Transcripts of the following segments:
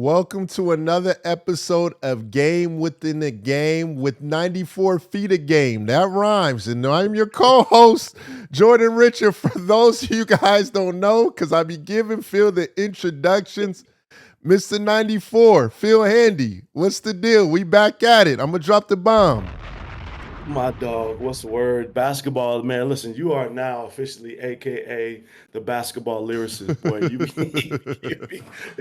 Welcome to another episode of Game Within the Game with 94 feet of game. That rhymes. And I'm your co-host, Jordan Richard. For those of you guys don't know, because I be giving Phil the introductions. Mr. 94, Phil Handy. What's the deal? We back at it. I'm going to drop the bomb. My dog, what's the word? Basketball, man. Listen, you are now officially AKA the basketball lyricist, boy.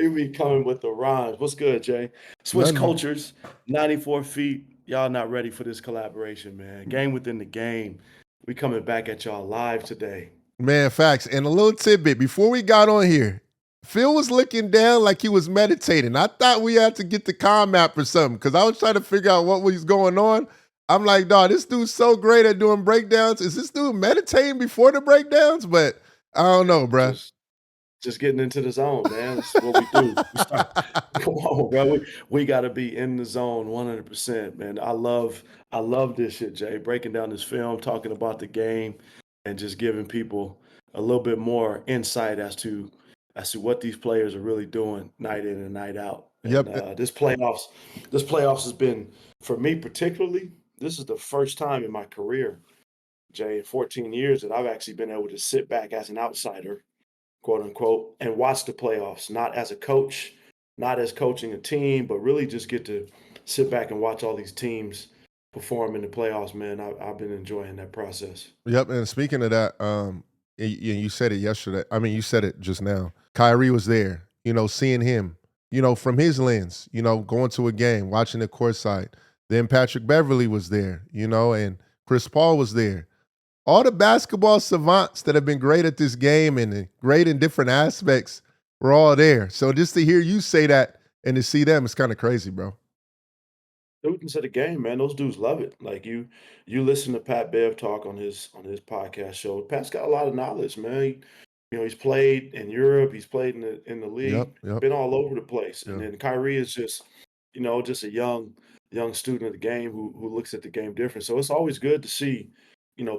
You be coming with the rhymes. What's good, Jay? Switch Nothing. cultures, 94 feet. Y'all not ready for this collaboration, man. Game within the game. We coming back at y'all live today. Man, facts. And a little tidbit before we got on here, Phil was looking down like he was meditating. I thought we had to get the comm app or something because I was trying to figure out what was going on. I'm like, dog, this dude's so great at doing breakdowns. Is this dude meditating before the breakdowns? But I don't know, bruh. Just getting into the zone, man. That's what we do. Come on, bro. We got to be in the zone 100%, man. I love this shit, Jay. Breaking down this film, talking about the game, and just giving people a little bit more insight as to what these players are really doing night in and night out. And Yep. this playoffs has been, for me particularly, this is the first time in my career, Jay, in 14 years that I've actually been able to sit back as an outsider, quote unquote, and watch the playoffs, not as a coach, not as coaching a team, but really just get to sit back and watch all these teams perform in the playoffs, man. I've been enjoying that process. Yep. And speaking of that, you said it yesterday. I mean, you said it just now. Kyrie was there, seeing him, from his lens, going to a game, watching it courtside. Then Patrick Beverly was there, and Chris Paul was there. All the basketball savants that have been great at this game and great in different aspects were all there. So just to hear you say that and to see them, it's kind of crazy, bro. Students of the game, man. Those dudes love it. Like you listen to Pat Bev talk on his podcast show. Pat's got a lot of knowledge, man. He's played in Europe, he's played in the Yep, league, yep, been all over the place. And yeah. then Kyrie is just a young student of the game who looks at the game different. So it's always good to see,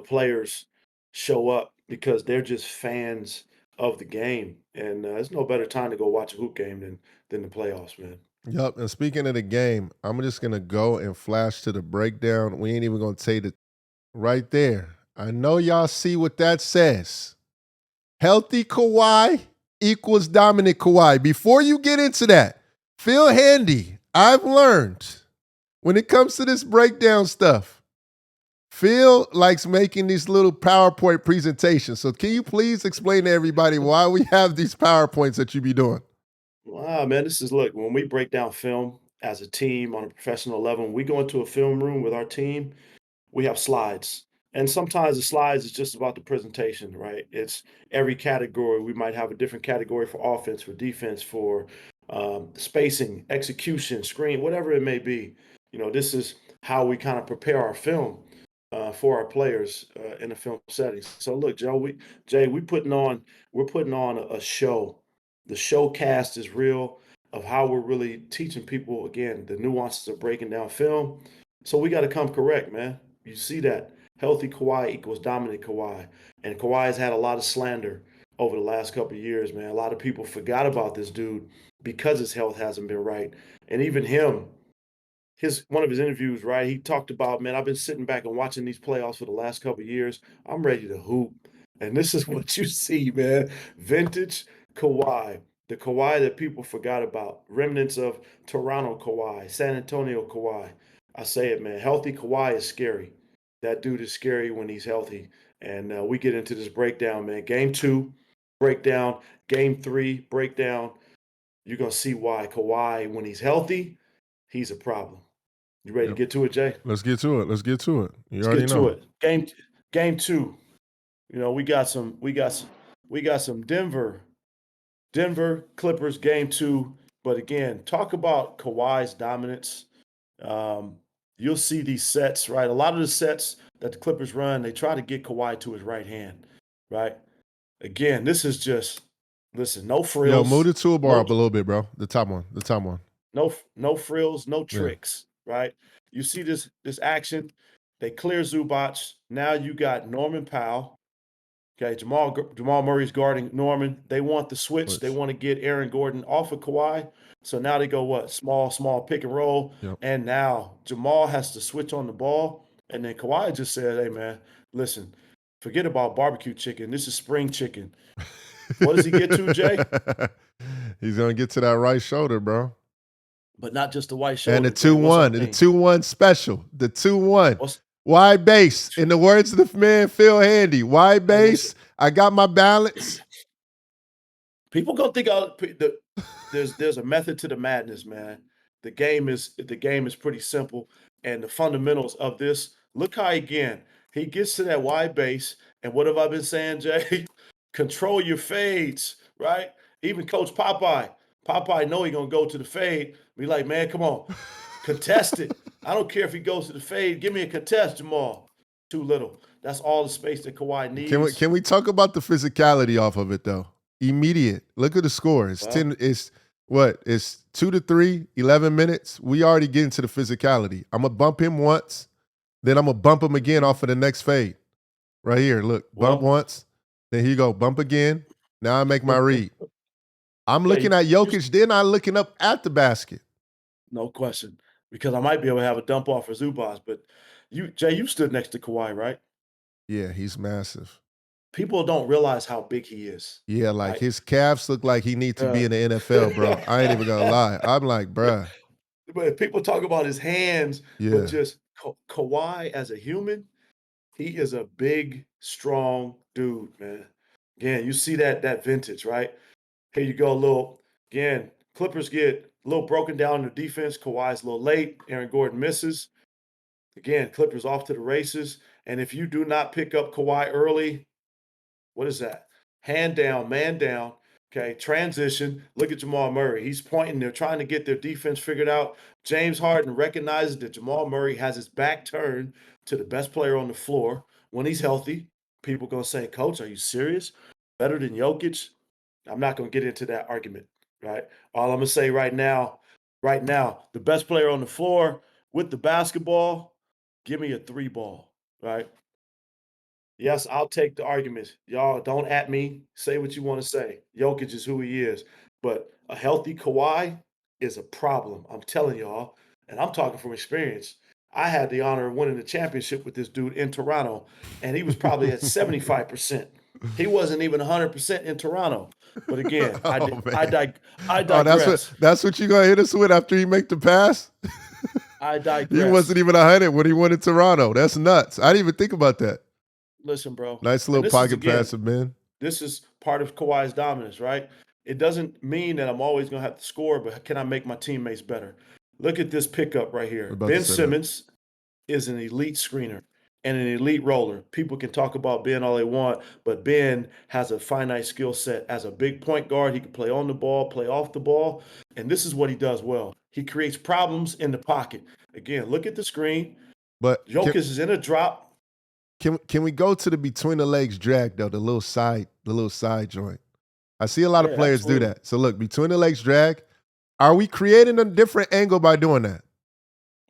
players show up because they're just fans of the game. And there's no better time to go watch a hoop game than the playoffs, man. Yep. And speaking of the game, I'm just gonna go and flash to the breakdown. We ain't even gonna take it right there. I know y'all see what that says. Healthy Kawhi equals dominant Kawhi. Before you get into that, Phil Handy, I've learned when it comes to this breakdown stuff, Phil likes making these little PowerPoint presentations. So can you please explain to everybody why we have these PowerPoints that you be doing? Wow, man, look, when we break down film as a team on a professional level, when we go into a film room with our team, we have slides. And sometimes the slides is just about the presentation, right? It's every category. We might have a different category for offense, for defense, for spacing, execution, screen, whatever it may be. This is how we kind of prepare our film for our players in a film setting. So look, Jay, we're putting on a show. The showcast is real of how we're really teaching people again the nuances of breaking down film. So we got to come correct, man. You see that healthy Kawhi equals dominant Kawhi, and Kawhi has had a lot of slander over the last couple of years, man. A lot of people forgot about this dude because his health hasn't been right, and even him, his one of his interviews, right? He talked about, man, I've been sitting back and watching these playoffs for the last couple of years. I'm ready to hoop, and this is what you see, man. Vintage Kawhi, the Kawhi that people forgot about, remnants of Toronto Kawhi, San Antonio Kawhi. I say it, man. Healthy Kawhi is scary. That dude is scary when he's healthy. And we get into this breakdown, man. Game two, breakdown. Game three, breakdown. You're gonna see why Kawhi, when he's healthy, he's a problem. You ready to Yep. get to it, Jay? Let's get to it. Let's get to it. You Let's already get to know. it. Game two. We got some Denver Clippers game two. But again, talk about Kawhi's dominance. Um, you'll see these sets, right? A lot of the sets that the Clippers run, they try to get Kawhi to his right hand, right? Again, this is just listen, no Yo, move frills, the toolbar no up a little bit, bro. The top one. The top one. no frills, no Yeah. tricks, right? You see this action, they clear Zubac. Now you got Norman Powell. Okay, Jamal Murray's guarding Norman. They want the switch. They Which, want to get Aaron Gordon off of Kawhi. So now they go what? Small pick and roll. yep. And now Jamal has to switch on the ball. And then Kawhi just said, "Hey man, listen, forget about barbecue chicken. This is spring chicken." What does he get to, Jay? He's gonna get to that right shoulder, bro. But not just the white And shoulder, Jay. What's our the thing? 2-1 special, the 2-1. What's Wide base. In the words of the man Phil Handy, wide Hey, listen. base. I got my balance. People gonna think there's a method to the madness, man. The game is pretty simple, and the fundamentals of this. Look how again he gets to that wide base, and what have I been saying, Jay? Control your fades, right? Even Coach Popeye know he gonna go to the fade. Be like, man, come on, contest it. I don't care if he goes to the fade. Give me a contest, Jamal. Too little. That's all the space that Kawhi needs. Can we talk about the physicality off of it though? Immediate. Look at the score. It's Well, 10. It's what? It's 2-3, 11 minutes. We already get into the physicality. I'm gonna bump him once, then I'm gonna bump him again off of the next fade. Right here. Look, bump well, once, then here you go, bump again. Now I make my read. I'm looking Jay, at Jokic, then I'm looking up at the basket. no question, because I might be able to have a dump off for Zubas, but Jay, you stood next to Kawhi, right? Yeah, he's massive. People don't realize how big he is, Yeah, like right? his calves look like he need to be Uh, in the NFL, bro. I ain't even gonna lie. I'm like, bruh, but people talk about his hands, but yeah. just Kawhi as a human, he is a big, strong dude, man. Again, you see that vintage, right? Here you go, a little again. Clippers get a little broken down in the defense. Kawhi's a little late. Aaron Gordon misses. Again, Clippers off to the races. And if you do not pick up Kawhi early, what is that? Hand down, man down. Okay, transition. Look at Jamal Murray. He's pointing. They're trying to get their defense figured out. James Harden recognizes that Jamal Murray has his back turned to the best player on the floor when he's healthy. People gonna say, "Coach, are you serious? Better than Jokic?" I'm not gonna get into that argument, right? All I'm gonna say right now, the best player on the floor with the basketball, give me a three ball, right? Yes, I'll take the argument. Y'all don't at me. Say what you want to say. Jokic is who he is. But a healthy Kawhi is a problem. I'm telling y'all. And I'm talking from experience. I had the honor of winning the championship with this dude in Toronto, and he was probably at 75%. He wasn't even 100% in Toronto. But again, Oh I, man. dig- I Oh, digress. that's what you gonna hit us with after you make the pass? I He digress. wasn't even 100 when he went to Toronto. That's nuts. I didn't even think about that. Listen, bro. Nice And little this is, pocket pass again, of Ben. this is part of Kawhi's dominance, right? It doesn't mean that I'm always going to have to score, but can I make my teammates better? Look at this pickup right We're here. about to Ben say that. Simmons is an elite screener and an elite roller. People can talk about Ben all they want, but Ben has a finite skill set. As a big point guard, he can play on the ball, play off the ball, and this is what he does well. He creates problems in the pocket. Again, look at the screen. But Jokic is in a drop. can we go to the between the legs drag though, the little side joint? I see a lot of Yeah, players do absolutely. that. So look, between the legs drag, are we creating a different angle by doing that?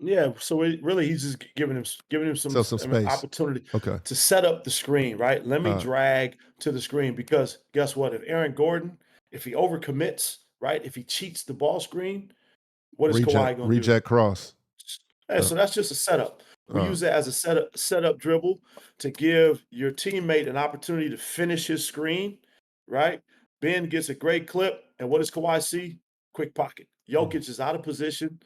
Yeah, so really he's just giving him some So some space. opportunity Okay. to set up the screen, right? Let me Uh, drag to the screen because guess what? If Aaron Gordon, if he overcommits, right? If he cheats the ball screen, what is Kawhi gonna do? reject cross. Yeah, Uh, so that's just a setup. We uh, use it as a setup dribble to give your teammate an opportunity to finish his screen, right? Ben gets a great clip, and what does Kawhi see? Quick pocket. Jokic is out of position.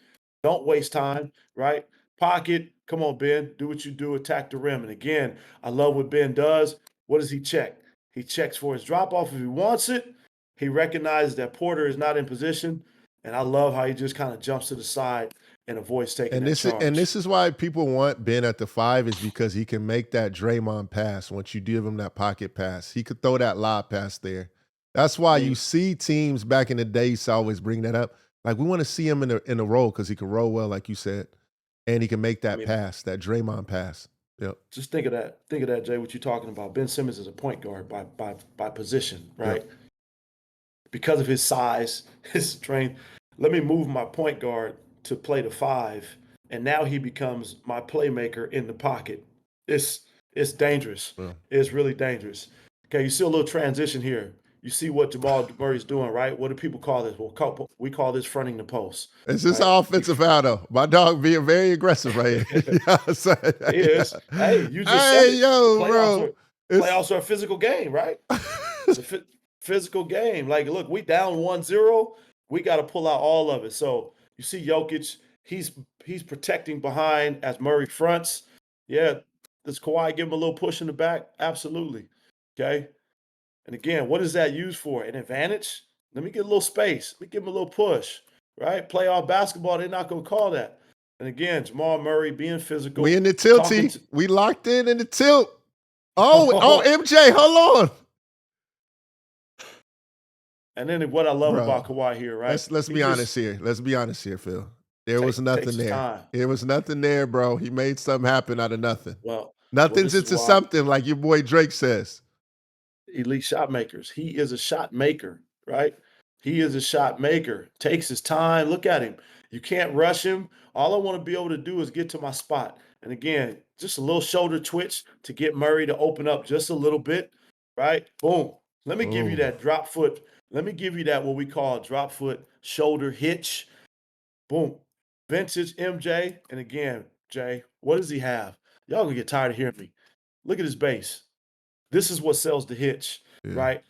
Don't waste time, right? Pocket. Come on, Ben. Do what you do. Attack the rim. And again, I love what Ben does. What does he check? He checks for his drop off if he wants it. He recognizes that Porter is not in position. And I love how he just kind of jumps to the side and avoids taking and that charge. this is why people want Ben at the 5 is because he can make that Draymond pass once you give him that pocket pass. He could throw that lob pass there. That's I why you mean, see teams back in the day used to always bring that up. Like we want to see him in the role because he can roll well, like you said, and he can make I that mean, pass, that Draymond pass. Yep, just think of that. Think of that, Jay. What you're talking about? Ben Simmons is a point guard by position, yep. right? Because of his size, his strength. Let me move my point guard to play the 5, and now he becomes my playmaker in the pocket. It's it's dangerous. Well, It's really dangerous. Okay, you see a little transition here. You see what Jamal Murray's doing, right? What do people call this? Well, we call this fronting the post, Is this right? offensive foul though? My dog being very aggressive right here. Yeah, I'm saying, He yeah. is. Hey, you just said Hey, it. yo, bro. It's Playoffs are a physical game, right? It's a physical game. Like, look, we down 1-0. We got to pull out all of it. So you see Jokic, he's protecting behind as Murray fronts. Yeah. Does Kawhi give him a little push in the back? Absolutely. Okay. And again, what is that used for? An advantage? Let me get a little space. Let me give him a little push. Right? Playoff basketball, they're not going to call that. And again, Jamal Murray being we physical, in the talking tilty. to We locked in the tilt. Oh, MJ, hold on. And then what I love Bro, about Kawhi here, right? let's He be honest just here. Let's be honest here, Phil. There was takes nothing his there. time. There was nothing there, bro. He made something happen out of nothing. Well, Nothing's this is into why something, like your boy Drake says. elite shot makers. He is a shot maker, right? He is a shot maker. Takes his time. Look at him. You can't rush him. All I want to be able to do is get to my spot. And again, just a little shoulder twitch to get Murray to open up just a little bit, right? Boom. Let me give you Boom. that drop foot. Let me give you that what we call drop foot shoulder hitch. Boom. Vintage MJ. And again, Jay, what does he have? Y'all gonna get tired of hearing me. Look at his base. This is what sells the hitch, Yeah. right?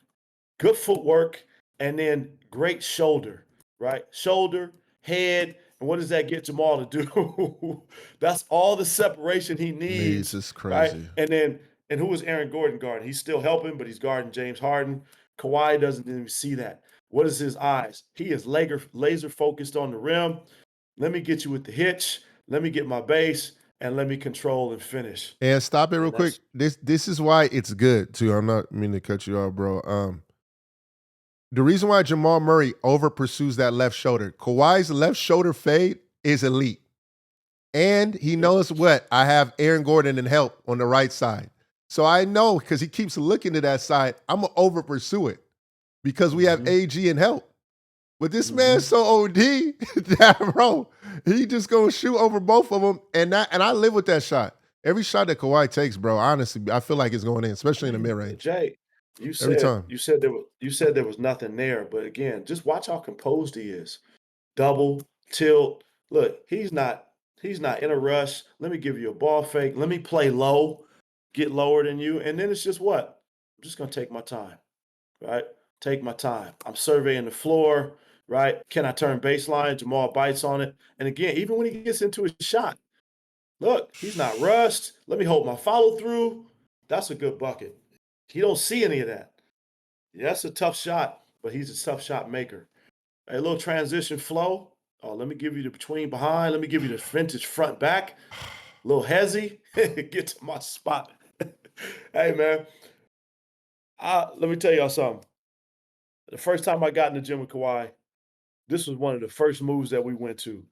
Good footwork and then great shoulder, right? Shoulder, head, and what does that get Jamal to do? That's all the separation he Needs needs, is right? crazy. And who is Aaron Gordon guarding? He's still helping, but he's guarding James Harden. Kawhi doesn't even see that. What is his eyes? He is laser focused on the rim. Let me get you with the hitch. Let me get my base, and let me control and finish. And stop it real And quick. that's This is why it's good too. I'm not meaning to cut you off, bro. The reason why Jamal Murray over pursues that left shoulder, Kawhi's left shoulder fade is elite. And he knows what? I have Aaron Gordon and help on the right side. So I know because he keeps looking to that side, I'm going to over pursue it because we have AG and help. But this man's so OD that, bro, he just going to shoot over both of them. And I live with that shot. Every shot that Kawhi takes, bro, honestly, I feel like it's going in, especially in the mid-range. Jay, Every time. you said there was nothing there, but again, just watch how composed he is. Double, tilt. Look, he's not in a rush. Let me give you a ball fake. Let me play low, get lower than you, and then it's just what? I'm just gonna take my time, right? Take my time. I'm surveying the floor, right? Can I turn baseline? Jamal bites on it. And again, even when he gets into his shot, look, he's not rushed. Let me hold my follow through. That's a good bucket. He don't see any of that. Yeah, that's a tough shot, but he's a tough shot maker. A little transition flow. Oh, let me give you the between behind. Let me give you the vintage front back. A little hezzy. Get to my spot. Hey, man. Let me tell y'all something. The first time I got in the gym with Kawhi, this was one of the first moves that we went to.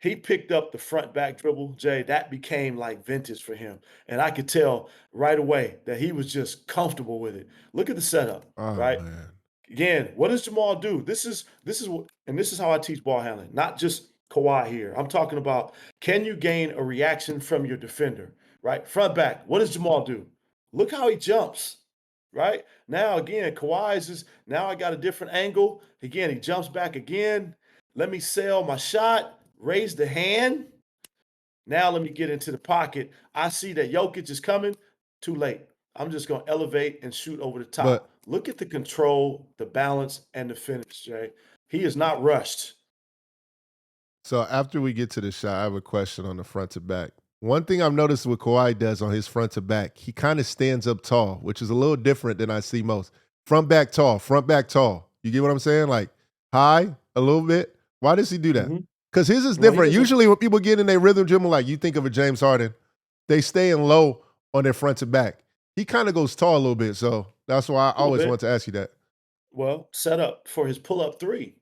He picked up the front back dribble, Jay. That became like vintage for him. And I could tell right away that he was just comfortable with it. Look at the setup, Oh, right? man. Again, what does Jamal do? This is what, and this is how I teach ball handling, not just Kawhi here. I'm talking about, can you gain a reaction from your defender, right? Front back. What does Jamal do? Look how he jumps, right? Now again, Kawhi's is now I got a different angle. Again, he jumps back again. Let me sail my shot. Raise the hand. Now let me get into the pocket. I see that Jokic is coming. Too late. I'm just going to elevate and shoot over the top. But Look at the control, the balance, and the finish, Jay. He is not rushed. so after we get to the shot, I have a question on the front to back. One thing I've noticed what Kawhi does on his front to back, he kind of stands up tall, which is a little different than I see most. Front back tall, front back tall. You get what I'm saying? Like high a little bit. Why does he do that? Mhm. Because his is Well, he different. doesn't. Usually when people get in their rhythm dribble, like you think of a James Harden, they stay in low on their front to back. He kind of goes tall a little bit. So that's why I A little always bit. want to ask you that. Well, set up for his pull-up three,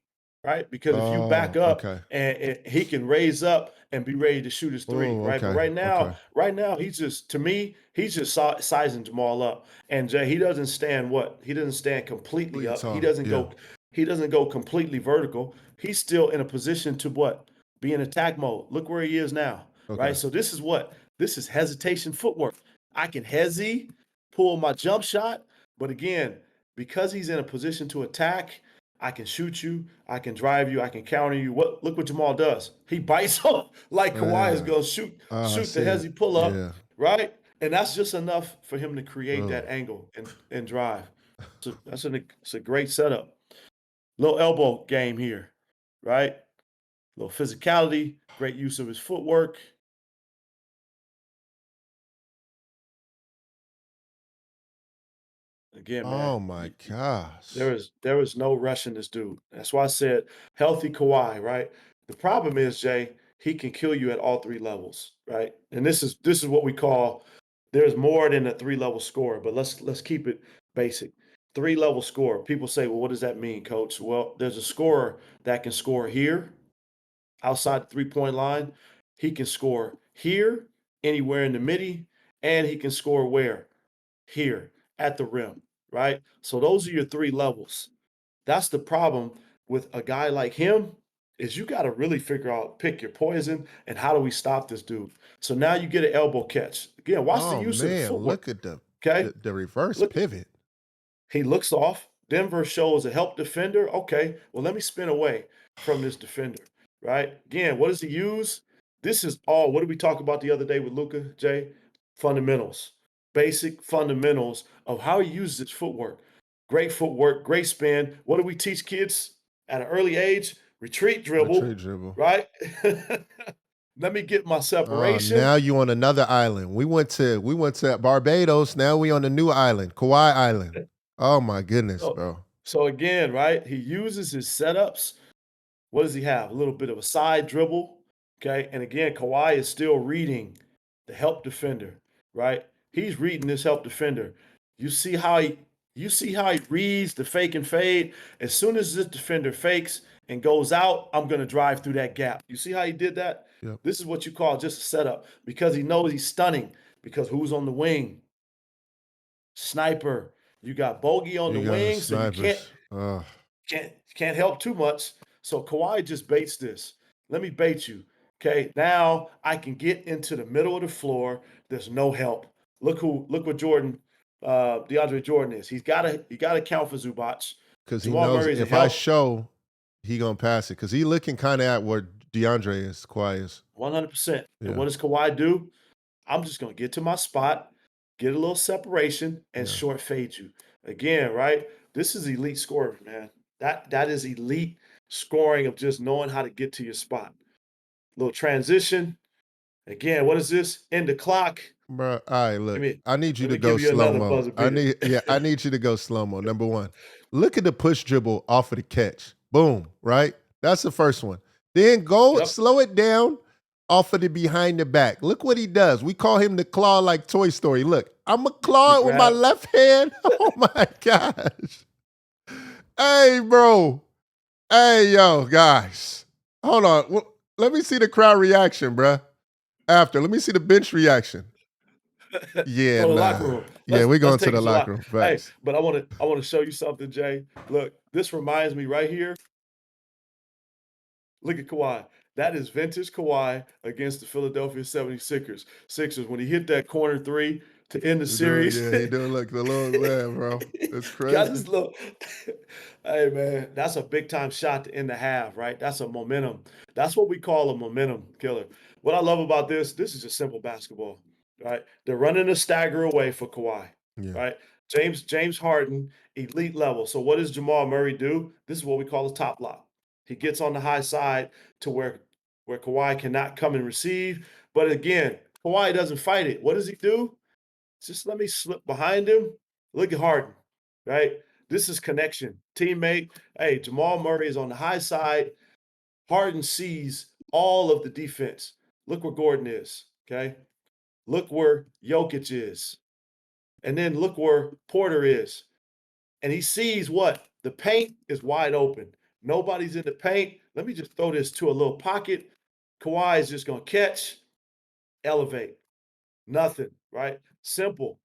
right? Because if you back Oh, up okay. and he can raise up and be ready to shoot his three, Oh, right? But okay. Okay. right now, he's just to me, he's just sizing Jamal up. And Jay, he doesn't stand what? He doesn't stand completely Really up. tall. Yeah. He doesn't go completely vertical. He's still in a position to what? Be in attack mode. Look where he is now, right? Okay. So this is what? This is hesitation footwork. I can hezzy, pull my jump shot. But again, because he's in a position to attack, I can shoot you, I can drive you, I can counter you. Look what Jamal does. He bites off like Kawhi is Yeah. gonna I shoot the see it. hezzy pull up, Yeah. right? And that's just enough for him to create Oh. that angle and drive. So it's a great setup. Little elbow game here, right? Little physicality, great use of his footwork. Again, man, Oh my gosh. there is no rushing this dude. That's why I said healthy Kawhi, right? The problem is, Jay, he can kill you at all three levels, right? And this is what we call there's more than a three-level scorer, but let's keep it basic. Three-level scorer. People say, well, what does that mean, coach? Well, there's a scorer that can score here outside the three-point line. He can score here, anywhere in the midi, and he can score where? Here at the rim, right? So those are your three levels. That's the problem with a guy like him is you got to really figure out, pick your poison, and how do we stop this dude? So now you get an elbow catch. Again, watch the Oh use of the man, footwork. look at the Okay, the reverse look, pivot. he looks off. Denver shows a help defender. Okay, well, let me spin away from this defender, right? Again, what does he use? This is all, what did we talk about the other day with Luca, Jay? Fundamentals, basic fundamentals of how he uses his footwork, great spin. What do we teach kids at an early age? Retreat dribble, Retreat dribble. right? Let me get my Oh, separation. now you on another island. We went to Barbados. Now we on a new island, Kauai Island. Oh my goodness, So, bro. so again, right? He uses his setups. What does he have? A little bit of a side dribble. Okay. And again, Kawhi is still reading the help defender, right? He's reading this help defender. You see how he you see how he reads the fake and fade. As soon as this defender fakes and goes out, I'm gonna drive through that gap. You see how he did that? Yep. This is what you call just a setup because he knows he's stunning. Because who's on the wing? Sniper. You got Bogey on the You got the wing, so you snipers. can't help too much. So Kawhi just baits this. Let me bait you. Okay. Now I can get into the middle of the floor. There's no help. Look what Jordan, DeAndre Jordan is. He gotta count for Zubac. Because he Jamal knows Murray's a if I help show, he gonna pass it. Because he looking kind of at where DeAndre is, Kawhi is. 100%. And Yeah, what does Kawhi do? I'm just gonna get to my spot, get a little separation, and yeah. short fade you. Again, right? This is elite scoring, man. That is elite scoring of just knowing how to get to your spot. Little transition. Again, what is this? End the clock. Bro, all right, Let look. me I need you let to me go give you slow another mo. buzzer beater. I need you to go slow mo. Number one, look at the push dribble off of the catch. Boom, right? That's the first one. Then go Yep. slow it down off of the behind the back. Look what he does. We call him the claw like Toy Story. Look, I'm a The claw it with my grab. left hand. Oh my gosh. Hey, bro. Hey, yo, guys. Hold on. Let me see the crowd reaction, bruh. After, let me see the bench reaction. Yeah, Oh, the locker nah. room. Yeah, we Let's going to take the it to the locker locker. room. Hey, Facts. but I want to show you something, Jay. Look, this reminds me right here. Look at Kawhi. That is vintage Kawhi against the Philadelphia 76ers. Sixers when he hit that corner three to end the He doing, series. yeah, he doing like the little man, bro. It's Got crazy. this little Hey man, that's a big time shot to end the half, right? That's a momentum. That's what we call a momentum killer. What I love about this is just simple basketball, right? They're running a stagger away for Kawhi, Yeah. right? James Harden, elite level. So what does Jamal Murray do? This is what we call a top lock. He gets on the high side to where Kawhi cannot come and receive. But again, Kawhi doesn't fight it. What does he do? Just let me slip behind him. Look at Harden, right? This is connection. Teammate. Hey, Jamal Murray is on the high side. Harden sees all of the defense. Look where Gordon is. Okay. Look where Jokic is. And then look where Porter is. And he sees what? The paint is wide open. Nobody's in the paint. Let me just throw this to a little pocket. Kawhi is just going to catch, elevate. Nothing, right? Simple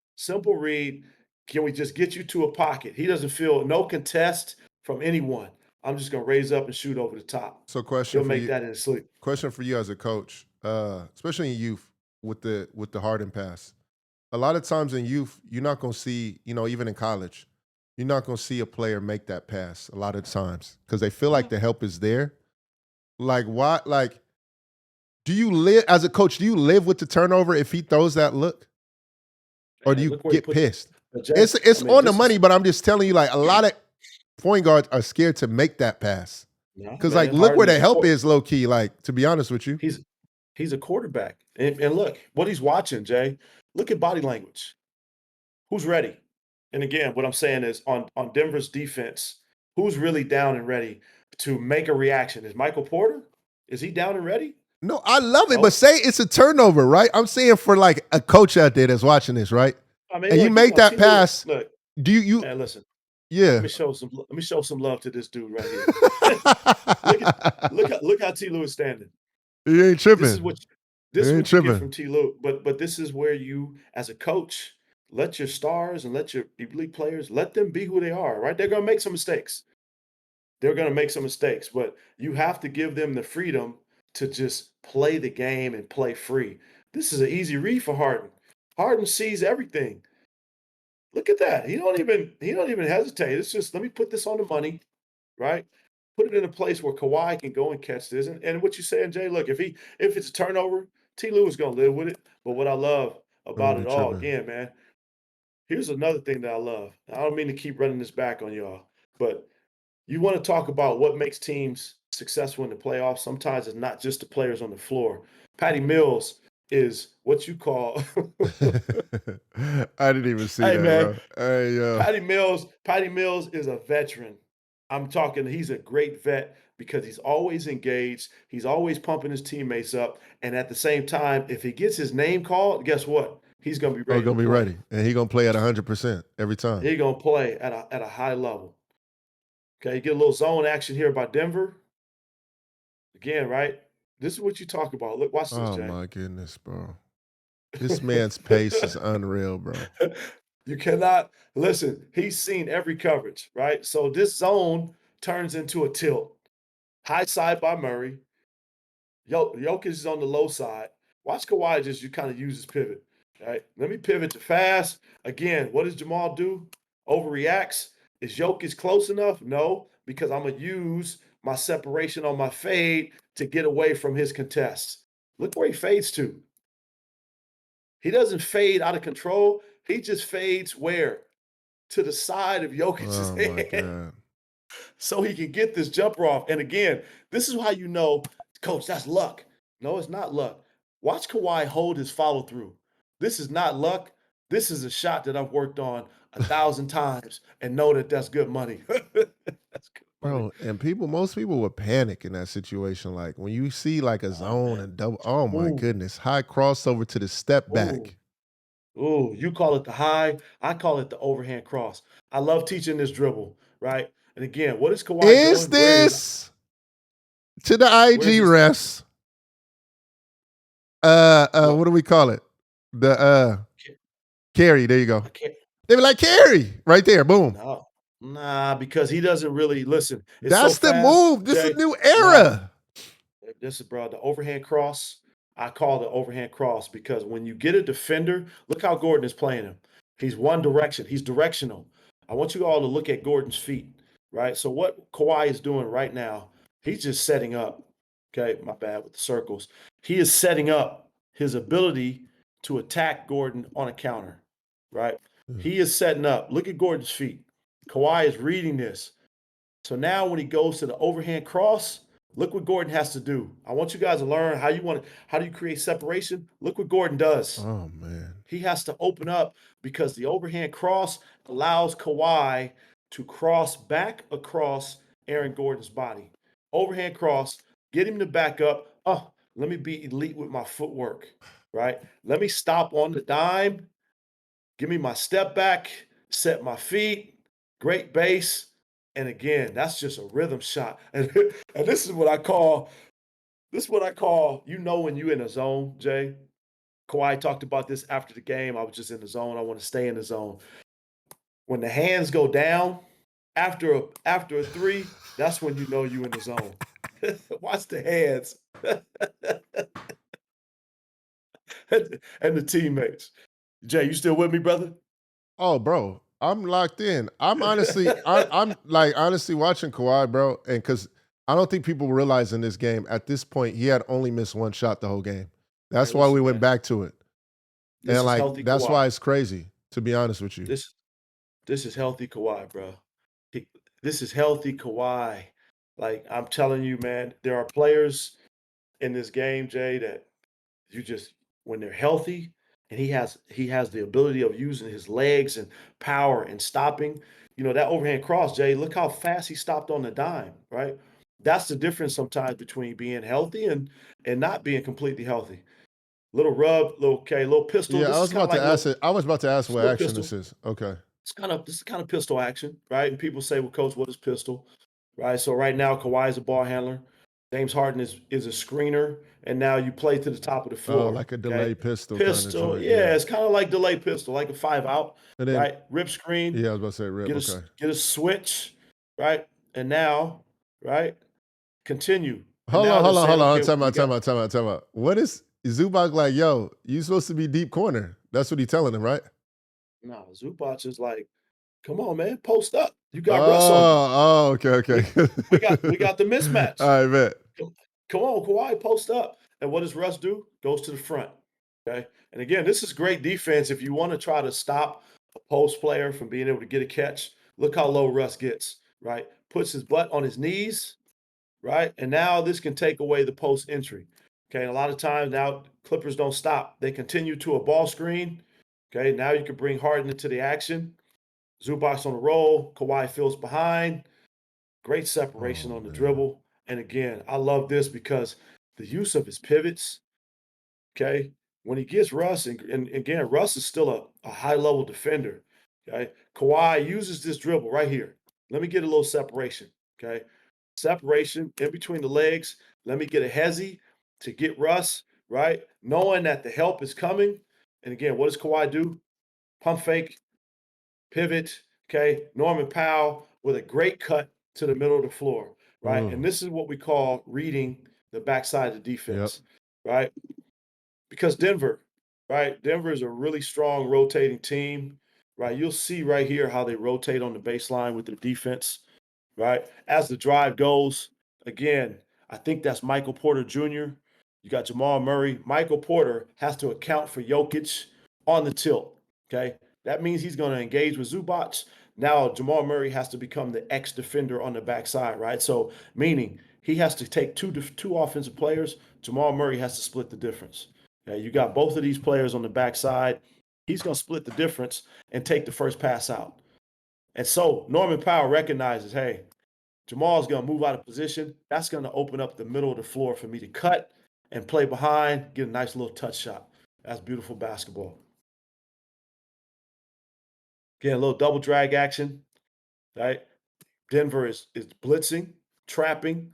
read. Can we just get you to a pocket? He doesn't feel no contest from anyone. I'm just gonna raise up and shoot over the top. So He'll make that in his sleep. question for you as a coach, especially in youth with the Harden pass. a lot of times in youth, you're not gonna see, even in college, you're not gonna see a player make that pass a lot of times because they feel like Mhm. the help is there. Like, why? Like, do you live as a coach? Do you live with the turnover if he throws that look, or do Man, you look where he get put the pissed? Jay, It's I mean, on the this is money, but I'm just telling you, like a lot of point guards are scared to make that pass nah, because, like, man, look where Harden the is a help quar is, low key. Like, to be honest with you, he's he's a quarterback, and look, what he's watching, Jay, look at body language. Who's ready? And again, what I'm saying is on Denver's defense, who's really down and ready to make a reaction? Is Michael Porter? Is he down and ready? no, I love it, but No. say it's a turnover, right? I'm saying for like a coach out there that's watching this, right? I mean, And you look, you make want that T. Lue. pass, Look, do you man, listen. yeah. Let me show some love to this dude right here. look at look how T. Lue is standing. He ain't This is tripping. what He this is ain't what you get tripping. from T. Lue. But this is where you, as a coach, let your stars and let your elite players let them be who they are. Right? They're gonna make some mistakes. They're gonna make some mistakes, but you have to give them the freedom to just play the game and play free. This is an easy read for Harden. Harden sees everything. Look at that. He don't even hesitate. It's just let me put this on the money, right? Put it in a place where Kawhi can go and catch this. And what you saying, Jay? Look, if it's a turnover, T. Lue is gonna live with it. But what I love Don't about be it all, tripping. again, man, here's another thing that I love. I don't mean to keep running this back on y'all, but you want to talk about what makes teams successful in the playoffs. Sometimes it's not just the players on the floor. Patty Mills is what you call I didn't even see hey that, man, bro. Hey yo. Patty Mills is a veteran. I'm talking, he's a great vet because he's always engaged. He's always pumping his teammates up. And at the same time, if he gets his name called, guess what? He's going to be Oh, ready to gonna be play. ready. And he gonna play at 100% every time. He's going to play at a high level. Okay, you get a little zone action here by Denver. Again, right? This is what you talk about. Look, watch this, Oh Jay. my goodness, bro. This man's pace is unreal, bro. You cannot listen. He's seen every coverage, right? So this zone turns into a tilt. High side by Murray. Jokic is on the low side. Watch Kawhi just you kind of use his pivot. Right? Let me pivot to fast. Again, what does Jamal do? Overreacts. Is Jokic close enough? No, because I'm gonna use my separation on my fade to get away from his contests. Look where he fades to. He doesn't fade out of control. He just fades where? To the side of Jokic's Oh my hand God. so he can get this jumper off. And again, this is how you know, coach, that's luck. No, it's not luck. Watch Kawhi hold his follow through. This is not luck. This is a shot that I've worked on 1,000 times and know that that's good money. That's good money. Bro, and most people would panic in that situation. Like when you see like a Oh, zone man. and double, oh my Ooh, goodness, high crossover to the step ooh, back. ooh. You call it the high. I call it the overhand cross. I love teaching this dribble, right? And again, what is Kawhi Is doing? this to the Where's IG his refs? What what? do we call it? The carry. There you go. I can't. They were like carry right there. Boom. No. Nah, because he doesn't really listen. It's so That's the fast, move. This is a Jay. new Nah, era. this is bro, the overhand cross. I call the overhand cross because when you get a defender, look how Gordon is playing him. He's one direction. He's directional. I want you all to look at Gordon's feet, right? So what Kawhi is doing right now, he's just setting up. Okay, my bad with the circles. He is setting up his ability to attack Gordon on a counter, right? He is setting up. Look at Gordon's feet. Kawhi is reading this. So now when he goes to the overhand cross, look what Gordon has to do. I want you guys to learn how do you create separation? Look what Gordon does. Oh man. He has to open up because the overhand cross allows Kawhi to cross back across Aaron Gordon's body. Overhand cross, get him to back up. Oh, let me be elite with my footwork, right? Let me stop on the dime, give me my step back, set my feet, great base. And again, that's just a rhythm shot. And this is what I call, when you in a zone, Jay. Kawhi talked about this after the game. I was just in the zone. I want to stay in the zone. When the hands go down after a three, that's when you know you in the zone. Watch the hands and the teammates. Jay, you still with me, brother? Oh, bro, I'm locked in. I'm like honestly watching Kawhi, bro, and because I don't think people realize in this game at this point he had only missed one shot the whole game. Hey, That's why we listen, went man. back to it, and This is like healthy that's why Kawhi. it's crazy. To be honest with you, This this is healthy Kawhi, bro. He, this is healthy Kawhi. Like I'm telling you, man, there are players in this game, Jay, that you just when they're healthy and he has the ability of using his legs and power and stopping. You know, that overhand cross, Jay, look how fast he stopped on the dime, right? That's the difference sometimes between being healthy and not being completely healthy. Little rub, little pistol. yeah, This is kind of like I was about to ask just a what little action pistol. this is. Okay. This is kind of pistol action, right? And people say, "Well, coach, what is pistol?" Right? So right now, Kawhi is a ball handler. James Harden is a screener, and now you play to the top of the Oh, floor. like a Okay, delayed pistol kind of pistol, joint. Yeah. yeah, it's kind of like delayed pistol, like a 5 out, And then right? Rip screen, yeah, I was about to say rip. Okay. get a switch, right? And now, right, continue. And Hold now on, they're hold on, saying, hold on. okay, Time we out, got time out, time out, time out. What is Zubac like? Yo, you supposed to be deep corner. That's what he telling him, right? no. Zubac is like, come on, man, post up. You got Russ on you. Oh, okay, We okay. we got the All mismatch. right, bet. Come on, Kawhi, post up. And what does Russ do? Goes to the front. Okay. And again, this is great defense if you want to try to stop a post player from being able to get a catch. Look how low Russ gets, right? Puts his butt on his knees, right? And now this can take away the post entry. Okay. And a lot of times now Clippers don't stop. They continue to a ball screen. Okay. Now you can bring Harden into the action. Zubac on the roll. Kawhi fills behind. Great separation Oh on the man. dribble. And again, I love this because the use of his pivots, okay, when he gets Russ, and again, Russ is still a high level defender. Okay. Kawhi uses this dribble right here. Let me get a little separation. Okay. Separation in between the legs. Let me get a hezzy to get Russ, right? Knowing that the help is coming. And again, what does Kawhi do? Pump fake, pivot, okay? Norman Powell with a great cut to the middle of the floor, right? Ooh. And this is what we call reading the backside of the Yep. defense, right? Because Denver, right? Denver is a really strong rotating team, right? You'll see right here how they rotate on the baseline with their defense, right? As the drive goes, again, I think that's Michael Porter Jr. You got Jamal Murray. Michael Porter has to account for Jokic on the tilt. Okay. That means he's going to engage with Zubac. Now Jamal Murray has to become the X defender on the backside, right? So meaning he has to take two offensive players. Jamal Murray has to split the difference. Okay, you got both of these players on the backside. He's going to split the difference and take the first pass out. And so Norman Powell recognizes, hey, Jamal's going to move out of position. That's going to open up the middle of the floor for me to cut and play behind, get a nice little touch shot. That's beautiful basketball. Again, a little double drag action, right? Denver is blitzing, trapping,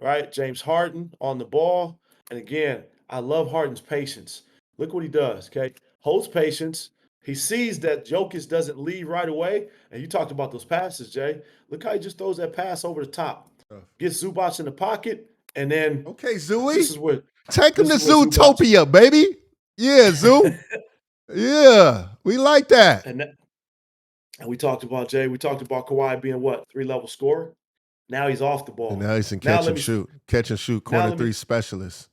right? James Harden on the ball. And again, I love Harden's patience. Look what he does, okay? Holds patience. He sees that Jokic doesn't leave right away. And you talked about those passes, Jay. Look how he just throws that pass over the top. Gets Zubac in the pocket, and then Okay, this Zooey. is where Take him this to is where Zubac Zootopia, baby. Yeah, Zoo. Yeah. We like that. and that, and we talked about Jay. We talked about Kawhi being what 3 level scorer. Now he's off the And ball. now he's in Now catch let and me shoot. Catch and shoot now corner let me three specialist.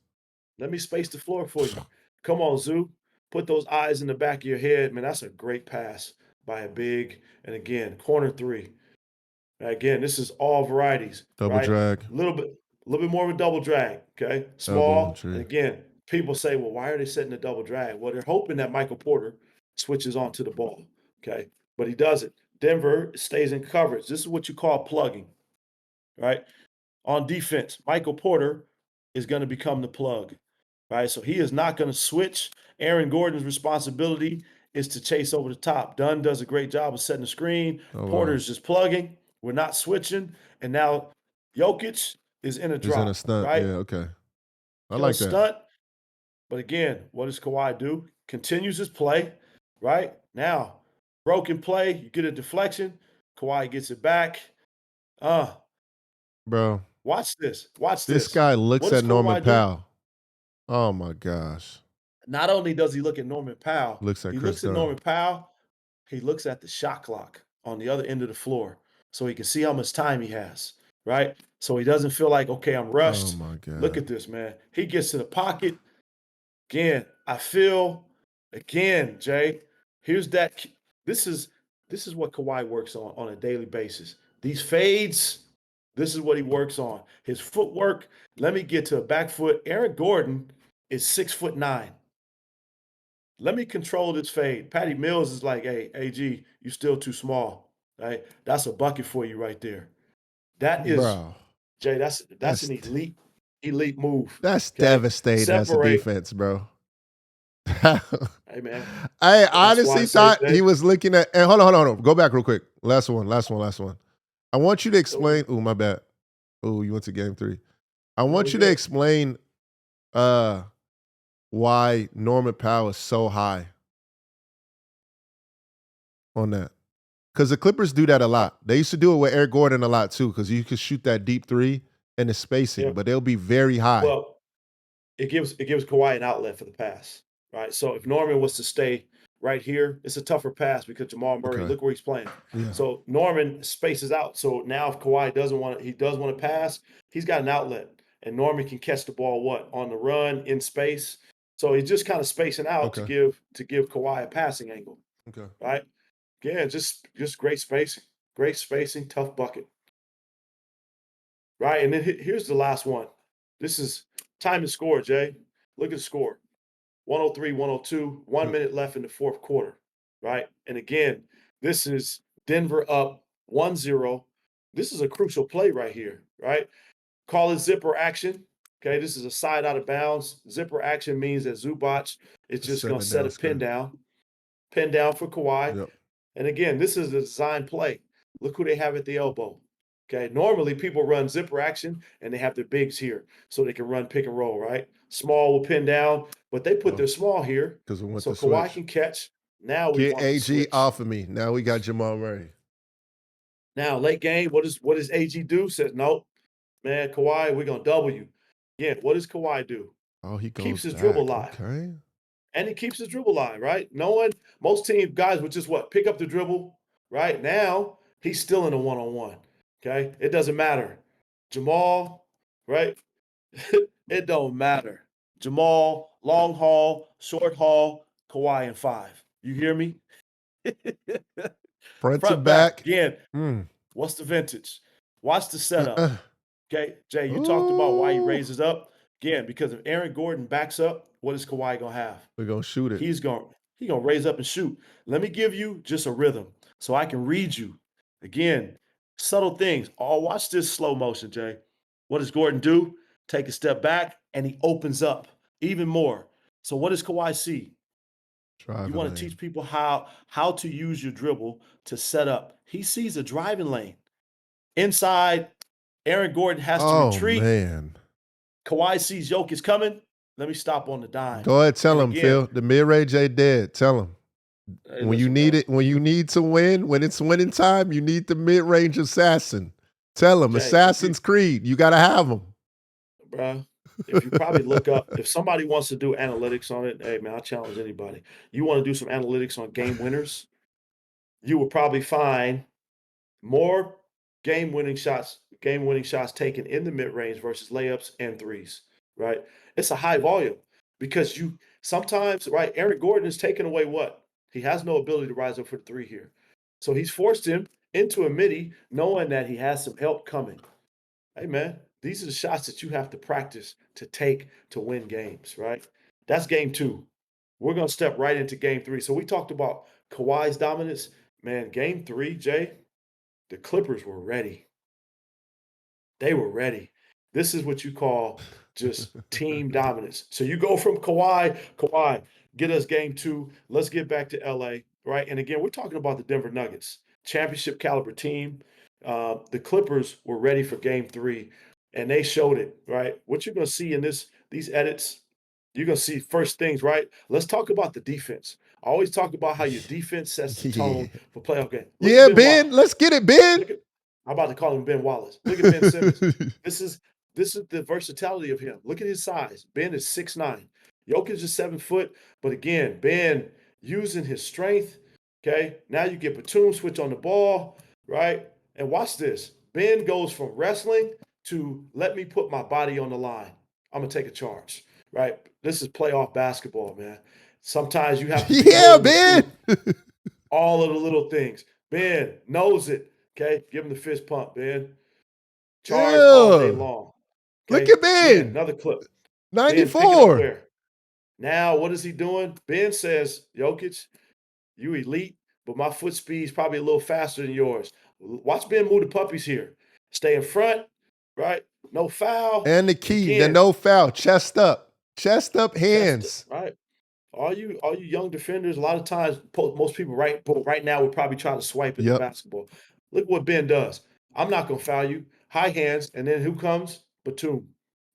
Let me space the floor for you. Come on, Zoo. Put those eyes in the back of your head. Man, that's a great pass by a big. And again, corner three. Again, this is all varieties, Double right? drag. A little bit more of a double drag, okay? Elbow Small. And entry. again, people say, well, why are they setting a double drag? Well, they're hoping that Michael Porter switches onto the ball, okay? But he doesn't. Denver stays in coverage. This is what you call plugging, right? On defense, Michael Porter is going to become the plug, right? So he is not going to switch. Aaron Gordon's responsibility is to chase over the top. Dunn does a great job of setting the screen. Oh Porter wow. is just plugging. We're not switching. And now Jokic is in a He's in a drop, stunt. right? Yeah, okay. I He'll like that. stunt. But again, what does Kawhi do? Continues his play, right? Now, broken play, you get a deflection. Kawhi gets it back. Uh, Bro, watch this. Watch this this. guy What looks does at Norman Kawhi do? Powell. Oh my gosh. Not only does he look at Norman Powell, Looks at he Chris looks at Dunn. Norman Powell, he looks at the shot clock on the other end of the floor so he can see how much time he has, right? So he doesn't feel like, okay, I'm Oh rushed. my Look God. at this, man. He gets to the pocket. Again, I feel again, Jay. Here's that. This is this is what Kawhi works on a daily basis. These fades. This is what he works on. His footwork. Let me get to a back foot. Aaron Gordon is 6'9". Let me control this fade. Patty Mills is like, hey, AG, you still too small. Right? That's a bucket for you right there. That is, Bro, Jay, that's that's an elite move. that's Okay. devastating as a Separate. defense, bro. Hey man. I That's why I honestly say, thought he Jay, was looking at. And hold on. Go back real quick. Last one. I want you to go ahead. explain. Oh, my bad. Oh, you went to game 3. I No, want we you to good. explain uh why Norman Powell is so high on that. Because the Clippers do that a Uh, lot. They used to do it with Eric Gordon a lot too, because you could shoot that deep three and the yeah. spacing, but they'll be very high. Well, it gives Kawhi an outlet for the pass, right? So if Norman was to stay right here, it's a tougher pass because Jamal Murray, Okay. look where he's playing. Yeah. So Norman spaces out. So now if Kawhi does want to pass, he's got an outlet. And Norman can catch the ball on the run in space. So he's just kind of spacing out Okay. to give Kawhi a passing angle, Okay. right? Yeah, just great spacing. Great spacing, tough bucket. Right. And then here's the last one. This is time to score, Jay. Look at the score. 103, 102, 1 minute left in the fourth quarter, right? And again, this is Denver up 1-0. This is a crucial play right here, right? Call it zipper action. Okay, this is a side out of bounds. Zipper action means that Zubac is just Setting going to it set down a pin screen. down, for Kawhi. Yep. And again, this is a design play. Look who they have at the elbow. Okay, normally people run zipper action and they have their bigs here so they can run pick and roll, right? Small will pin down, but they put Oh, their small here because we went so to Kawhi switch. can catch. Now we Get want the AG switch. off of me. Now we got Jamal Murray. Now, late game, what does AG do? Says, nope, man, Kawhi, we're gonna double you. Yeah, what does Kawhi do? Oh, he Keeps goes his dribble back. alive. Okay. And he keeps his dribble line, right? Knowing most team guys would just pick up the dribble, right? Now he's still in a one-on-one. Okay. It doesn't matter. Jamal, right? It don't matter. Jamal, long haul, short haul, Kawhi in 5. You hear me? Front to Front back. back. Again, Mm. what's the vintage? Watch the setup. Uh-uh. Okay, Jay, you talked about why he Ooh. raises up. Again, because if Aaron Gordon backs up, what is Kawhi gonna have? We're going to shoot it. He gonna raise up and shoot. Let me give you just a rhythm so I can read you. Again, subtle things. Oh, watch this slow motion, Jay. What does Gordon do? Take a step back and he opens up even more. So what does Kawhi see? You Driving want to lane. teach people how to use your dribble to set up. He sees a driving lane. Inside, Aaron Gordon has to Oh, retreat. man. Kawhi sees Jokic coming. Let me stop on the dime. Go ahead, tell And him, again, Phil. The mid-range ain't dead. Tell him. hey, When you listen, need bro. it, when you need to win, when it's winning time, you need the mid-range assassin. Tell him, Jay, Assassin's Creed. You got to have him. bro, if you probably look up, if somebody wants to do analytics on it, hey man, I challenge anybody. You want to do some analytics on game winners, you will probably find more game winning shots taken in the mid range versus layups and threes, right? It's a high volume because you sometimes, right? Aaron Gordon is taking away what? He has no ability to rise up for the three here. So he's forced him into a midi knowing that he has some help coming. Hey man, these are the shots that you have to practice to take to win games, right? That's game 2. We're gonna step right into game 3. So we talked about Kawhi's dominance. Man, game 3, Jay, the Clippers were ready. They were ready. This is what you call just team dominance. So you go from Kawhi, get us game 2. Let's get back to LA, right? And again, we're talking about the Denver Nuggets, championship caliber team. The Clippers were ready for game 3, and they showed it, right? What you're going to see in these edits, you're going to see first things, right? Let's talk about the defense. I always talk about how your defense sets the Yeah. tone for playoff game. Look at Yeah, Ben Ben. Wallace. Let's get it, Ben. Look at I'm about to call him Ben Wallace. Look at Ben Simmons. This is this is the versatility of him. Look at his size. Ben is 6'9". Jokic is 7 foot, but again, Ben using his strength. Okay, now you get Batum switch on the ball, right? And watch this. Ben goes from wrestling to let me put my body on the line. I'm gonna take a charge, right? This is playoff basketball, man. Sometimes you have to be Yeah, willing to man. do all of the little things. Ben knows it. Okay, give him the fist pump, Ben. Charge all day Yeah. long. Look Okay, at again, Ben. another clip. Ben picking up 94. where? Now, what is he doing? Ben says, Jokic, you elite, but my foot speed's probably a little faster than yours. Watch Ben move the puppies here. Stay in front, right? No foul. And the key, the Again, no foul, chest up. Chest up chest, hands. right? All you young defenders, a lot of times most people right now would probably try to swipe at the Yep. basketball. Look what Ben does. I'm not gonna foul you. High hands, and then who comes? Batum,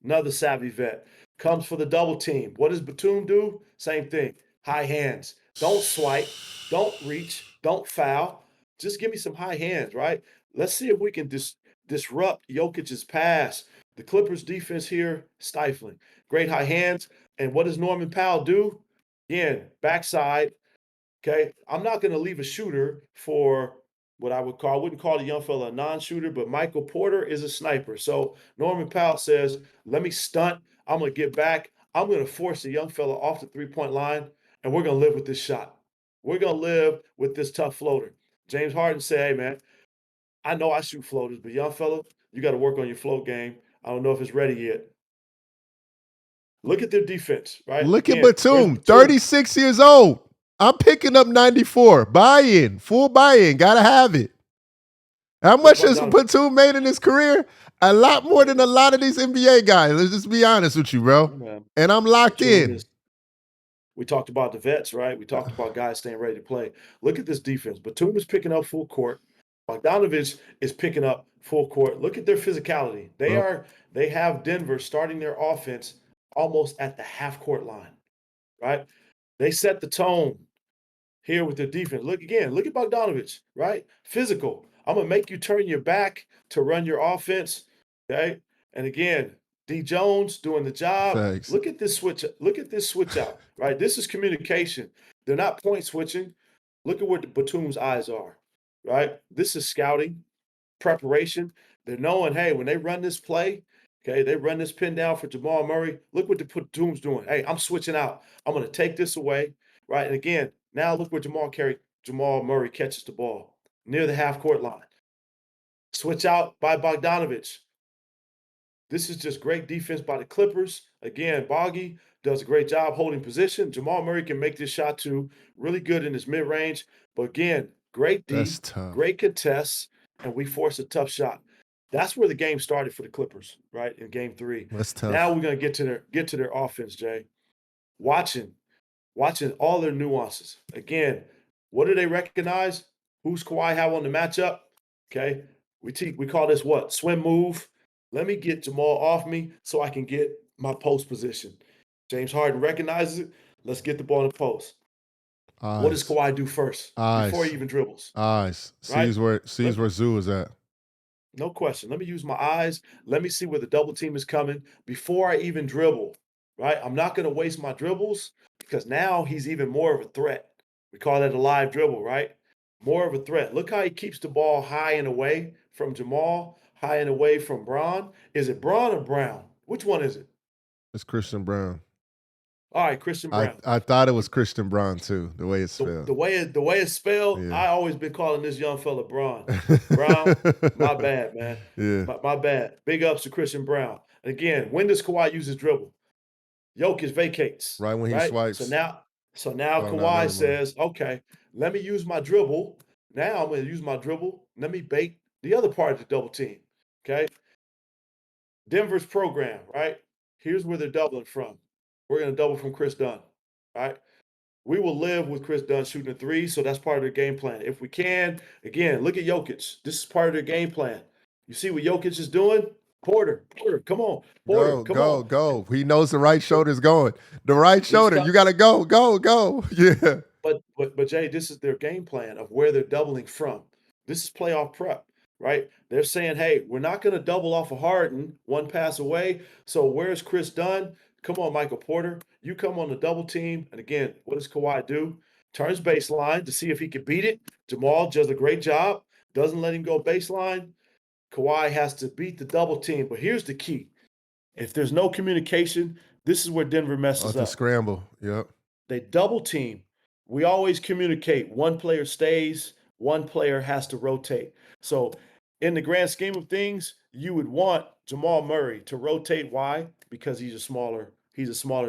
another savvy vet, comes for the double team. What does Batum do? Same thing. High hands. Don't swipe. Don't reach. Don't foul. Just give me some high hands, right? Let's see if we can disrupt Jokic's pass. The Clippers defense here, stifling. Great high hands. And what does Norman Powell do? Again, backside. Okay. I'm not going to leave a shooter for what I wouldn't call the young fella a non-shooter, but Michael Porter is a sniper. So Norman Powell says, let me stunt. I'm going to get back. I'm going to force the young fella off the three-point line, and we're going to live with this shot. We're going to live with this tough floater. James Harden said, hey, man, I know I shoot floaters, but young fella, you got to work on your float game. I don't know if it's ready yet. Look at their defense, right? Look at Again, where's Batum, Batum? 36 years old. I'm picking up 94. Buy-in, full buy-in. Gotta have it. How Where's much has Bogdanovich? Batum made in his career? A lot more than a lot of these NBA guys. Let's just be honest with you, bro. Yeah, man. And I'm locked Batum in. is we talked about the vets, right? We talked about guys staying ready to play. Look at this defense. Batum is picking up full court. Bogdanovich is picking up full court. Look at their physicality. Well, They have Denver starting their offense almost at the half court line, right? They set the tone here with their defense. Look again, look at Bogdanovich, right? Physical. I'm gonna make you turn your back to run your offense. Okay. And again, D Jones doing the job. thanks. Look at this switch. Look at this switch out, right? This is communication. They're not point switching. Look at where the Batum's eyes are, right? This is scouting, preparation. They're knowing, hey, when they run this play, okay, they run this pin down for Jamal Murray. Look what the Batum's doing. Hey, I'm switching out. I'm going to take this away, right? And again, now look where Jamal Murray catches the ball near the half court line. Switch out by Bogdanovich. This is just great defense by the Clippers. Again, Boggy does a great job holding position. Jamal Murray can make this shot too. Really good in his mid range. But again, great That's D, tough. great contests, and we force a tough shot. That's where the game started for the Clippers, right? In game three. That's Now tough. we're gonna get to their offense, Jay. Watching, watching all their nuances. Again, what do they recognize? Who's Kawhi have on the matchup? Okay. We call this what? Swim move. Let me get Jamal off me so I can get my post position. James Harden recognizes it. Let's get the ball in the post. What does Eyes. Kawhi do first before he Eyes. even dribbles? Eyes. Right? Sees Let, where Zoo is at. no question. Let me use my eyes. Let me see where the double team is coming before I even dribble. Right? I'm not going to waste my dribbles because now he's even more of a threat. We call that a live dribble, right? More of a threat. Look how he keeps the ball high and away from Jamal, high and away from Braun. Is it Braun or Brown? Which one is it? It's Christian Brown. All right, Christian I Brown. I thought it was Christian Brown too, the way it's The, spelled. the way the way it's spelled, Yeah. I always been calling this young fella Braun. Brown, my bad, man. Yeah. My bad. Big ups to Christian Brown. And again, when does Kawhi use his dribble? Jokic vacates, Right when he right? So swipes. now, so now Oh no, Kawhi never mind. says, okay, let me use my dribble. Now I'm going to use my dribble. Let me bait the other part of the double team. Okay. Denver's program, right? Here's where they're doubling from. We're going to double from Chris Dunn, right? We will live with Chris Dunn shooting a three, so that's part of their game plan. If we can, again, look at Jokic. This is part of their game plan. You see what Jokic is doing? Porter, come on. Porter, Go, come go, on. go. He knows the right shoulder's going. The right He's shoulder. cut. You gotta go, go, go. Yeah. But Jay, this is their game plan of where they're doubling from. This is playoff prep, right? They're saying, hey, we're not going to double off of Harden one pass away. So where's Chris Dunn? come on, Michael Porter, you come on the double team. And again, what does Kawhi do? Turns baseline to see if he can beat it. Jamal does a great job, doesn't let him go baseline. Kawhi has to beat the double team. But here's the key. If there's no communication, this is where Denver messes Off the up. scramble. Yep. They double team. We always communicate. One player stays, one player has to rotate. So, in the grand scheme of things, you would want Jamal Murray to rotate. Why? Because he's a smaller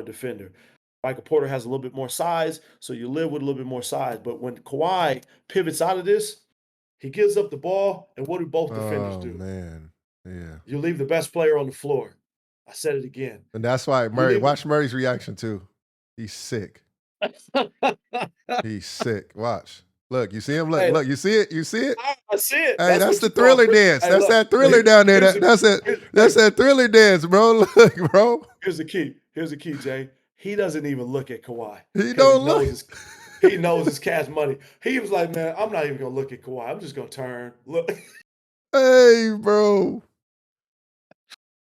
defender. Michael Porter has a little bit more size, so you live with a little bit more size. But when Kawhi pivots out of this, he gives up the ball, and what do both defenders Oh do? man. Yeah. You leave the best player on the floor. I said it again. And that's why You Murray, leave watch Murray's reaction too. He's sick. the He's sick. Watch. Look, you see him? Look, Hey, look, you see it? You see it? I see it. Hey, that's what the you call Thriller pre dance. Hey, That's look, that Thriller down there. here's the That's it. here's That's hey, that Thriller dance, bro. Look, bro. here's the key. Here's the key, Jay. He doesn't even look at Kawhi He because don't look. he knows his cash money. He was like, "Man, I'm not even gonna look at Kawhi. I'm just gonna turn." Look, Hey, bro.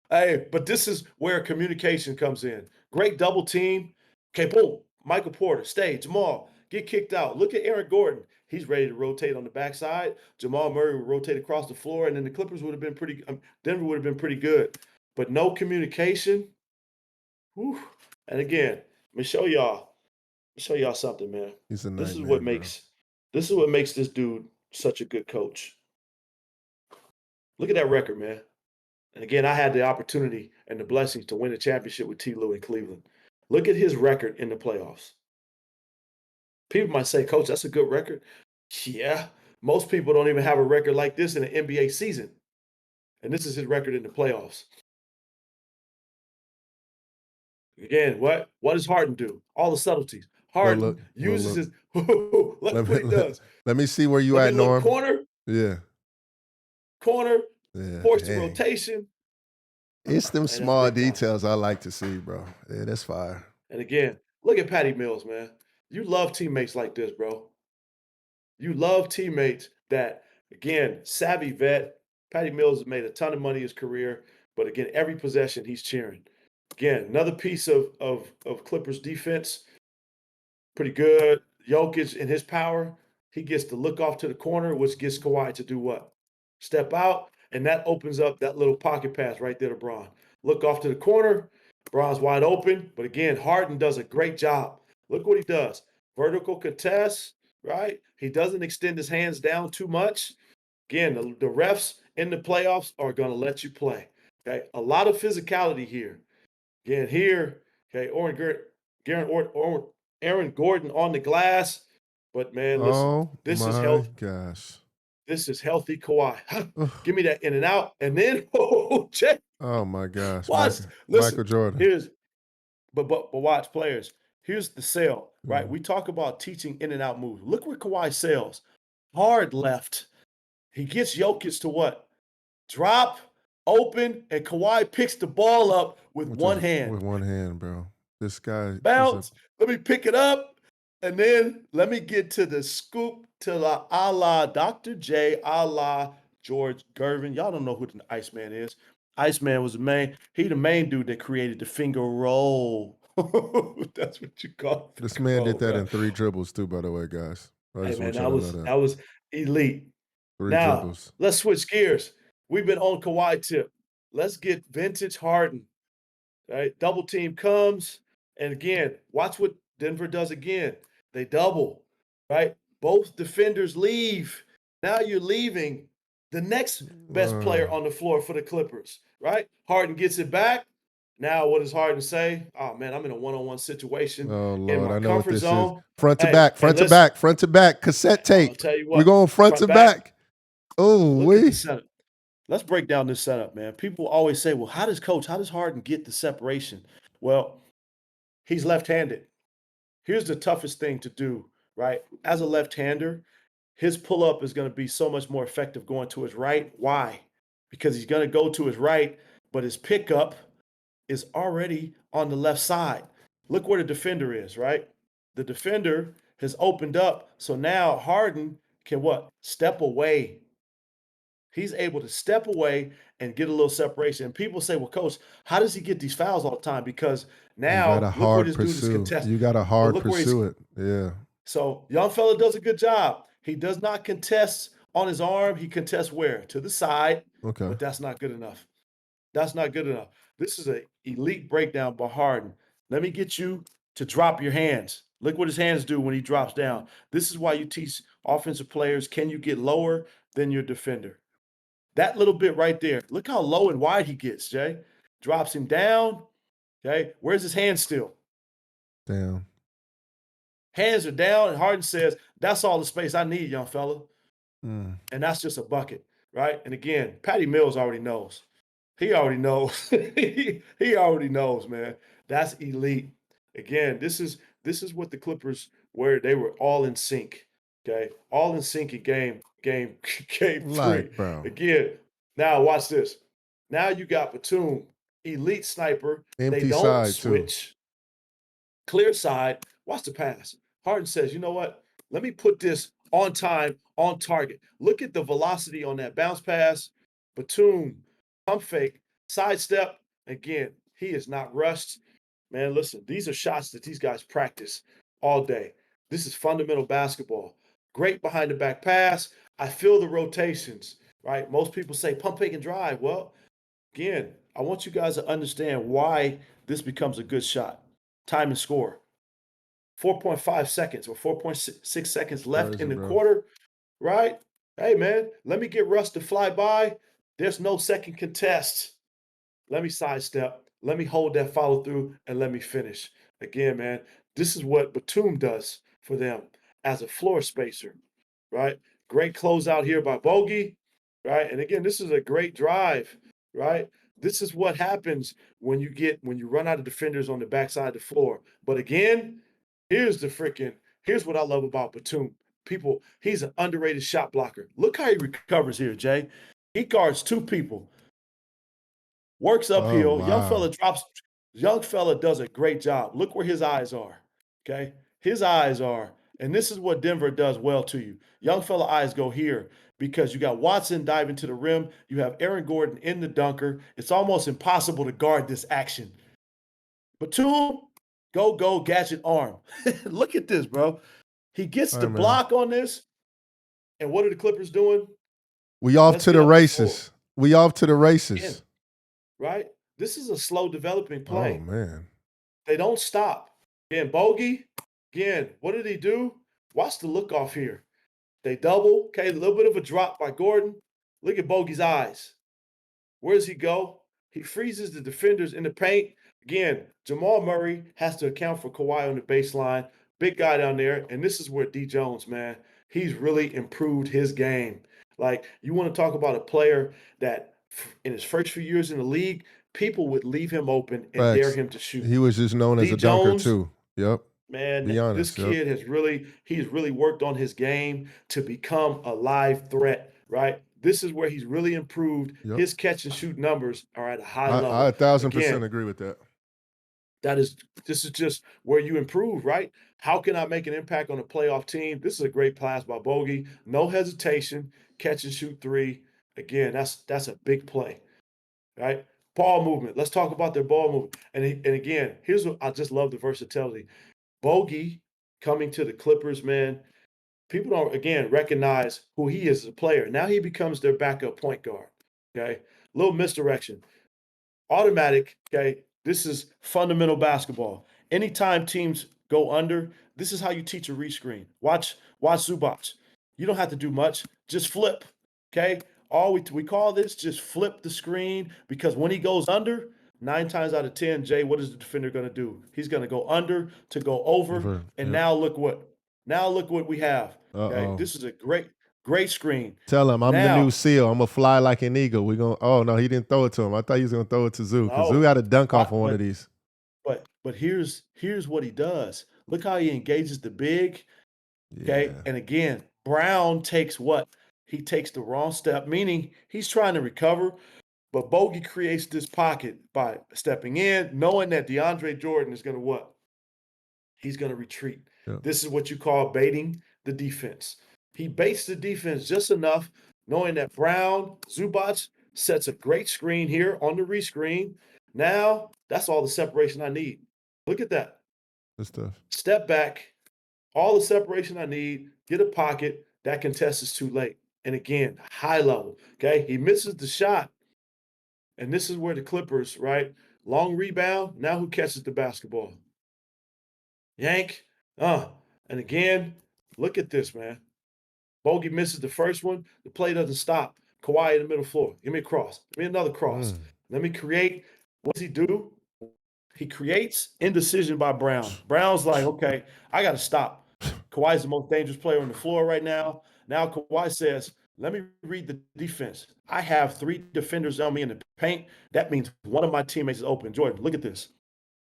hey, but this is where communication comes in. Great double team. Okay, boom. Michael Porter, stay. Jamal, get kicked out. Look at Aaron Gordon. He's ready to rotate on the backside. Jamal Murray will rotate across the floor, and then the Clippers would have been pretty. Denver would have been pretty good, but no communication. Whew. And again, let me show y'all. Show y'all something, man. He's a This is nightmare, what bro. makes this is what makes this dude such a good coach. Look at that record, man. And again, I had the opportunity and the blessings to win a championship with T. Lue in Cleveland. Look at his record in the playoffs. People might say, Coach, that's a good record. Yeah. Most people don't even have a record like this in an NBA season. And this is his record in the playoffs. Again, what does Harden do? All the subtleties. Look, Harden look, uses look. his look Let me what he does. let me see where you Let me at, look Norm. corner, Yeah. corner, Yeah. force the Hey. rotation. It's them Hey, that's small big time. details I like to see, bro. Yeah, that's fire. And again, look at Patty Mills, man. You love teammates like this, bro. You love teammates that, again, savvy vet. Patty Mills has made a ton of money in his career, but again, every possession he's cheering. Again, another piece of Clippers defense, pretty good. Jokic in his power, he gets to look off to the corner, which gets Kawhi to do what? Step out, and that opens up that little pocket pass right there to Braun. Look off to the corner, Braun's wide open, but again, Harden does a great job. Look what he does. Vertical contest, right? He doesn't extend his hands down too much. Again, the refs in the playoffs are going to let you play. Okay, a lot of physicality here. Again, here, okay, Aaron Gordon on the glass. But man, listen, Oh this is my health. gosh. This is healthy Kawhi. Ugh. Give me that in and out, and then oh, check. Oh my gosh. Watch. Michael Listen. Jordan. Here's but watch players. Here's the sell. Right. Mm. We talk about teaching in and out moves. Look where Kawhi sells. Hard left. He gets Jokic to what? Drop, open, and Kawhi picks the ball up with one hand. With one hand, bro. This guy is a Bounce. Let me pick it up. And then let me get to the scoop to la a la Dr. J, a la George Gervin. Y'all don't know who the Iceman is. Iceman was the main dude that created the finger roll. That's what you call this finger man roll, did that bro. in 3 dribbles too, by the way, guys. I Hey just man, want y'all that to know was that. that was elite. 3 dribbles. Now, let's switch gears. We've been on Kawhi tip. Let's get vintage Harden. Right? Double team comes, and again, watch what Denver does again. They double, right? Both defenders leave. Now you're leaving the next best player on the floor for the Clippers, right? Harden gets it back. Now, what does Harden say? Oh man, I'm in a one-on-one situation Oh in Lord, my I know what comfort this is. zone. Front to Hey, back, hey, front to listen. back, front to back, cassette I'll tape. tell you We're what. going front to Front back. back. Oh, Look at the we. setup. Let's break down this setup, man. People always say, "Well, how does Harden get the separation?" Well, he's left-handed. Here's the toughest thing to do, right? As a left-hander, his pull-up is going to be so much more effective going to his right. Why? Because he's going to go to his right, but his pickup is already on the left side. Look where the defender is, right? The defender has opened up, so now Harden can what? Step away. He's able to step away and get a little separation. And people say, well, coach, how does he get these fouls all the time? Because You got a now look where hard this dude is pursue. contesting. You got a But hard look where he's pursue it. Yeah. so young fella does a good job. He does not contest on his arm. He contests where? To the side, Okay. but that's not good enough. That's not good enough. This is an elite breakdown by Harden. Let me get you to drop your hands. Look what his hands do when he drops down. This is why you teach offensive players, can you get lower than your defender? That little bit right there. Look how low and wide he gets, Jay. Drops him down. Okay. Where's his hand still? Damn. Hands are down, and Harden says, that's all the space I need, young fella. Mm. And that's just a bucket, right? And again, Patty Mills already knows. He already knows. he already knows, man. That's elite. Again, this is what the Clippers where they were all in sync. Okay, all in sync in game three. Like, bro. Again, now watch this. Now you got Batum, elite sniper. They Empty don't side, too. switch. Clear side. Watch the pass. Harden says, you know what? Let me put this on time, on target. Look at the velocity on that bounce pass. Batum, pump fake, sidestep. Again, he is not rushed. Man, listen, these are shots that these guys practice all day. This is fundamental basketball. Great behind the back pass. I feel the rotations, right? Most people say pump fake and drive. Well, again, I want you guys to understand why this becomes a good shot. Time and score. 4.5 seconds or 4.6 seconds left Crazy, in the bro. quarter, right? Hey, man, let me get Russ to fly by. There's no second contest. Let me sidestep. Let me hold that follow through and let me finish. Again, man, this is what Batum does for them as a floor spacer, right? Great closeout here by Bogey, right? And again, this is a great drive, right? This is what happens when you run out of defenders on the backside of the floor. But again, here's what I love about Batum. People, he's an underrated shot blocker. Look how he recovers here, Jay. He guards two people, works Oh, uphill. Young wow. fella drops. Young fella does a great job. Look where his eyes are. Okay, his eyes are, and this is what Denver does well to you. Young fella eyes go here because you got Watson diving to the rim. You have Aaron Gordon in the dunker. It's almost impossible to guard this action. Batum, go gadget arm. Look at this, bro. He gets All the right, man. block on this, and what are the Clippers doing? We off Let's to get the up the floor races. We off to the again, races. right? This is a slow developing Oh, play. man. They don't stop. Again, Bogey. Again, what did he do? Watch the look off here. They double. Okay, a little bit of a drop by Gordon. Look at Bogey's eyes. Where does he go? He freezes the defenders in the paint. Again, Jamal Murray has to account for Kawhi on the baseline. Big guy down there. And this is where D. Jones, man, he's really improved his game. Like, you want to talk about a player that in his first few years in the league, people would leave him open and dare Facts. him to shoot. He was just known as D. a dunker, Jones, too. Yep. man, Be this honest. Yep. kid he's really worked on his game to become a live threat, right? This is where he's really improved. Yep. His catch and shoot numbers are at a high I level. 1,000% Again, agree with that. this is just where you improve, right? How can I make an impact on a playoff team? This is a great pass by Bogey. No hesitation, catch and shoot three. Again, that's a big play, right? Ball movement. Let's talk about their ball movement. And again, here's what I just love the versatility. Bogey coming to the Clippers, man. People don't again recognize who he is as a player. Now he becomes their backup point guard. Okay, little misdirection, automatic. Okay, this is fundamental basketball. Anytime teams go under, this is how you teach a rescreen. Watch Zubac. You don't have to do much. Just flip. Okay, all we call this just flip the screen because when he goes under, 9 times out of 10, Jay, what is the defender going to do? He's going to go under to go over. And Yep. now look what we have. Okay, Uh-oh. this is a great screen. Tell him I'm the new Now, seal. I'm going to fly like an eagle. We going. Oh, no, he didn't throw it to him. I thought he was going to throw it to Zoo because Zoo no, got a dunk off what? on one of these. But here's what he does. Look how he engages the big. Okay, Yeah. and again, Brown takes what? He takes the wrong step, meaning he's trying to recover. But Bogey creates this pocket by stepping in, knowing that DeAndre Jordan is going to what? He's going to retreat. Yep. This is what you call baiting the defense. He baits the defense just enough knowing that Brown, Zubac sets a great screen here on the rescreen. Now, that's all the separation I need. Look at that. Good stuff. Step back, all the separation I need, get a pocket. That contest is too late. And again, high level. Okay. He misses the shot. And this is where the Clippers, right? Long rebound. Now who catches the basketball? Yank. And again, look at this, man. Bogey misses the first one. The play doesn't stop. Kawhi in the middle floor. Give me a cross. Give me another cross. Let me create. What does he do? He creates indecision by Brown. Brown's like, okay, I got to stop. Kawhi's the most dangerous player on the floor right now. Now Kawhi says, let me read the defense. I have 3 defenders on me in the paint. That means one of my teammates is open. Jordan, look at this.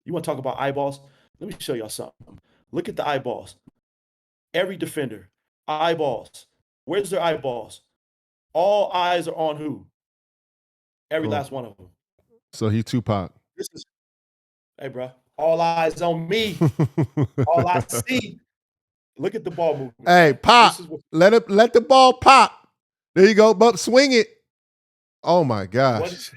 You want to talk about eyeballs? Let me show y'all something. Look at the eyeballs. Every defender, eyeballs. Where's their eyeballs? All eyes are on who? Every last one of them. So he Tupac. This is, hey, bro, all eyes on me. All I see. Look at the ball movement. Hey, pop. This is what, Let the ball pop. There you go. But swing it. Oh my gosh.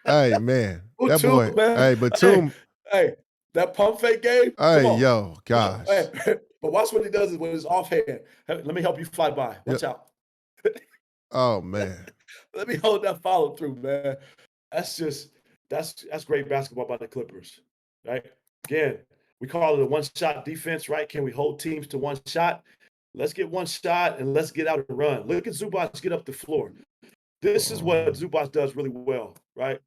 Hey, man. That boy. man. Hey, Batum. Hey, that pump fake game. Hey, yo, gosh. Hey, but watch what he does with his offhand. Let me help you fly by. Watch out. Oh, man. Let me hold that follow through, man. That's great basketball by the Clippers, right? Again, we call it a one-shot defense, right? Can we hold teams to one shot? Let's get one shot and let's get out and run. Look at Zubac get up the floor. This is what Zubac does really well, right?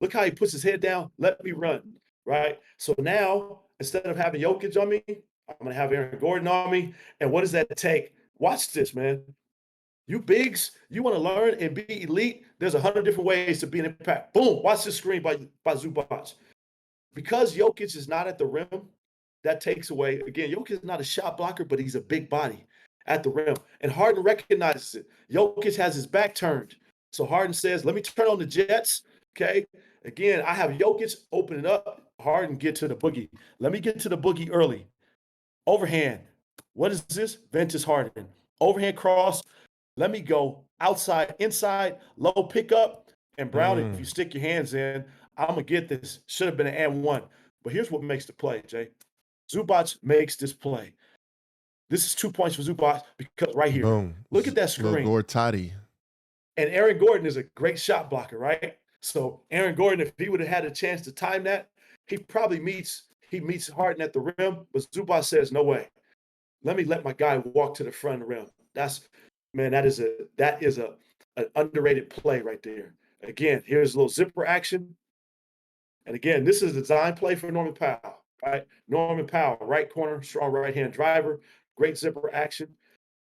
Look how he puts his head down. Let me run, right? So now, instead of having Jokic on me, I'm going to have Aaron Gordon on me. And what does that take? Watch this, man. You bigs, you want to learn and be elite, there's 100 different ways to be an impact. Boom, watch this screen by Zubac. Because Jokic is not at the rim, that takes away, again, Jokic is not a shot blocker, but he's a big body at the rim. And Harden recognizes it. Jokic has his back turned. So Harden says, let me turn on the Jets, okay? Again, I have Jokic opening up. Harden get to the boogie. Let me get to the boogie early. Overhand. What is this? Ventus Harden. Overhand cross. Let me go outside, inside, low pickup. And Brown, if you stick your hands in, I'm going to get this. Should have been an and one. But here's what makes the play, Jay. Zubac makes this play. This is 2 points for Zubac because right here. Boom. Look at that screen. Gortati. And Aaron Gordon is a great shot blocker, right? So Aaron Gordon, if he would have had a chance to time that, he probably meets Harden at the rim. But Zubac says, no way. Let me let my guy walk to the front of the rim. That is an underrated play right there. Again, here's a little zipper action. And again, this is a design play for Norman Powell, right? Norman Powell, right corner, strong right-hand driver, great zipper action.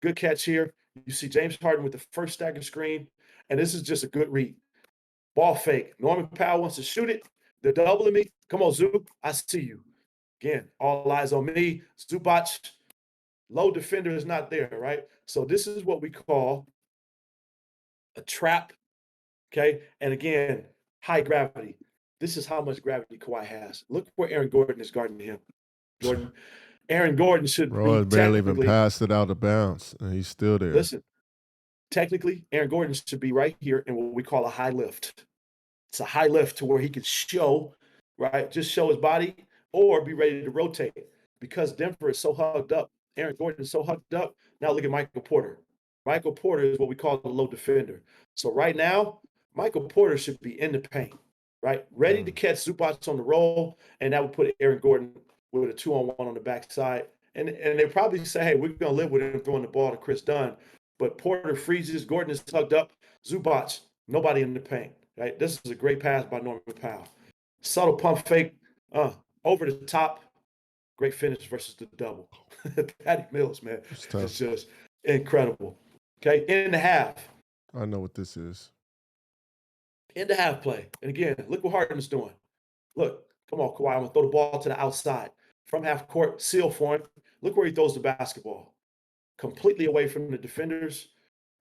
Good catch here. You see James Harden with the first stagger screen, and this is just a good read. Ball fake. Norman Powell wants to shoot it. They're doubling me. Come on, Zoop. I see you. Again, all eyes on me. Zubac, low defender is not there, right? So this is what we call a trap, okay? And again, high gravity. This is how much gravity Kawhi has. Look where Aaron Gordon is guarding him. Aaron Gordon should Bro, be barely even passed it out of bounds, and he's still there. Listen, technically, Aaron Gordon should be right here in what we call a high lift. It's a high lift to where he can show, right? Just show his body or be ready to rotate. Because Denver is so hugged up, Aaron Gordon is so hugged up. Now look at Michael Porter. Michael Porter is what we call a low defender. So right now, Michael Porter should be in the paint, right? Ready to catch Zubac on the roll, and that would put Aaron Gordon with a 2-on-1 on the backside. And they probably say, hey, we're going to live with him throwing the ball to Chris Dunn. But Porter freezes. Gordon is tugged up. Zubac, nobody in the paint, right? This is a great pass by Norman Powell. Subtle pump fake, over the top. Great finish versus the double. Patty Mills, man. It's just incredible. Okay, in the half. I know what this is. In the half play. And again, look what Harden's doing. Look, come on, Kawhi. I'm going to throw the ball to the outside. From half court, seal for him. Look where he throws the basketball. Completely away from the defenders.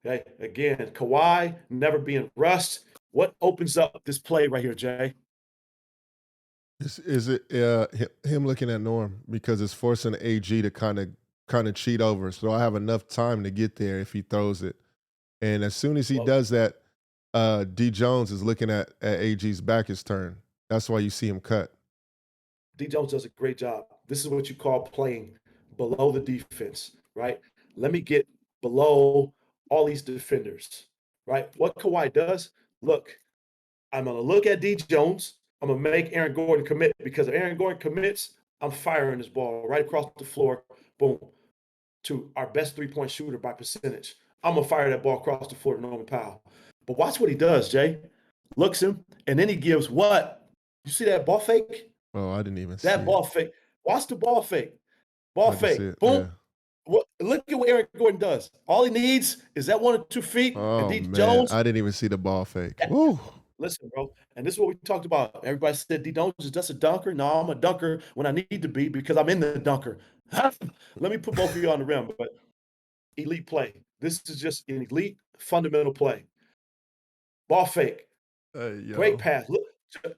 Okay, again, Kawhi never being rushed. What opens up this play right here, Jay? Is it him looking at Norm because it's forcing the AG to kind of cheat over? So I have enough time to get there if he throws it. And as soon as he Well, does that, D Jones is looking at AG's back his turn. That's why you see him cut. D Jones does a great job. This is what you call playing below the defense, right? Let me get below all these defenders, right? What Kawhi does, look, I'm going to look at D Jones. I'm going to make Aaron Gordon commit because if Aaron Gordon commits, I'm firing this ball right across the floor, boom, to our best three-point shooter by percentage. I'm going to fire that ball across the floor to Norman Powell. But watch what he does, Jay. Looks him, and then he gives what? You see that ball fake? Oh, I didn't even see That it. ball fake. Watch the ball fake. Ball I didn't see fake. it. Yeah. Boom. What, look at what Aaron Gordon does. All he needs is that 1 or 2 feet, and Oh D man, Jones. I didn't even see the ball fake. Woo. Listen, bro, and this is what we talked about. Everybody said D Jones is just a dunker. No, I'm a dunker when I need to be because I'm in the dunker. Let me put both of you on the rim, but elite play. This is just an elite fundamental play. Ball fake. Hey Great yo. pass. Look,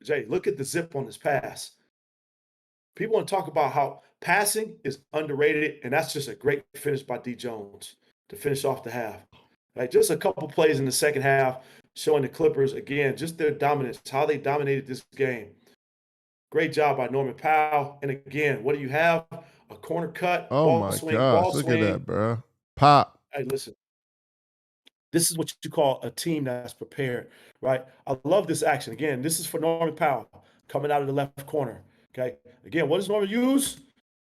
Jay, look at the zip on this pass. People want to talk about how passing is underrated, and that's just a great finish by D Jones to finish off the half. Like just a couple plays in the second half showing the Clippers again just their dominance, how they dominated this game. Great job by Norman Powell. And again, what do you have? A corner cut, Oh my ball gosh, look at swing. that, bro. Pop. Hey, listen, this is what you call a team that's prepared, right? I love this action. Again, this is for Norman Powell coming out of the left corner. Okay. Again, what does Norman use?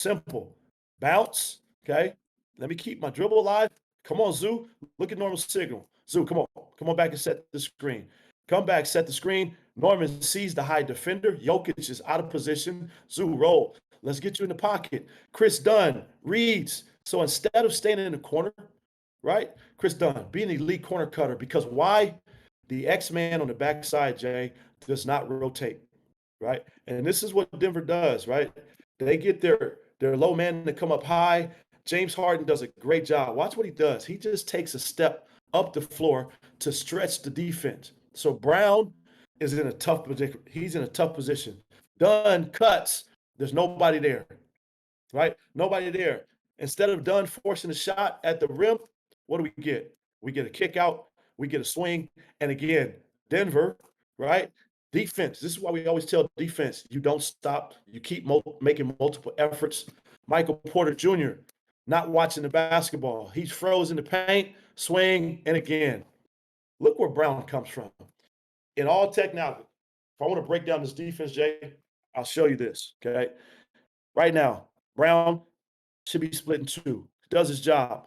Simple. Bounce. Okay. Let me keep my dribble alive. Come on, Zoo. Look at Norman's signal. Zoo, come on. Come on back and set the screen. Come back, set the screen. Norman sees the high defender. Jokic is out of position. Zoo, roll. Let's get you in the pocket. Chris Dunn reads. So instead of staying in the corner, right? Chris Dunn, be an elite corner cutter because why? The X-Man on the backside, Jay, does not rotate, right? And this is what Denver does, right? They get their low man to come up high. James Harden does a great job. Watch what he does. He just takes a step up the floor to stretch the defense. So Brown is in a tough position. He's in a tough position. Dunn cuts. There's nobody there, right? Nobody there. Instead of Dunn forcing a shot at the rim, what do we get? We get a kick out, we get a swing, and again, Denver, right? Defense. This is why we always tell defense, you don't stop. You keep making multiple efforts. Michael Porter Jr. not watching the basketball. He's frozen the paint, swing, and again. Look where Brown comes from. In all technology, if I want to break down this defense, Jay, I'll show you this. Okay. Right now, Brown should be split in two. Does his job.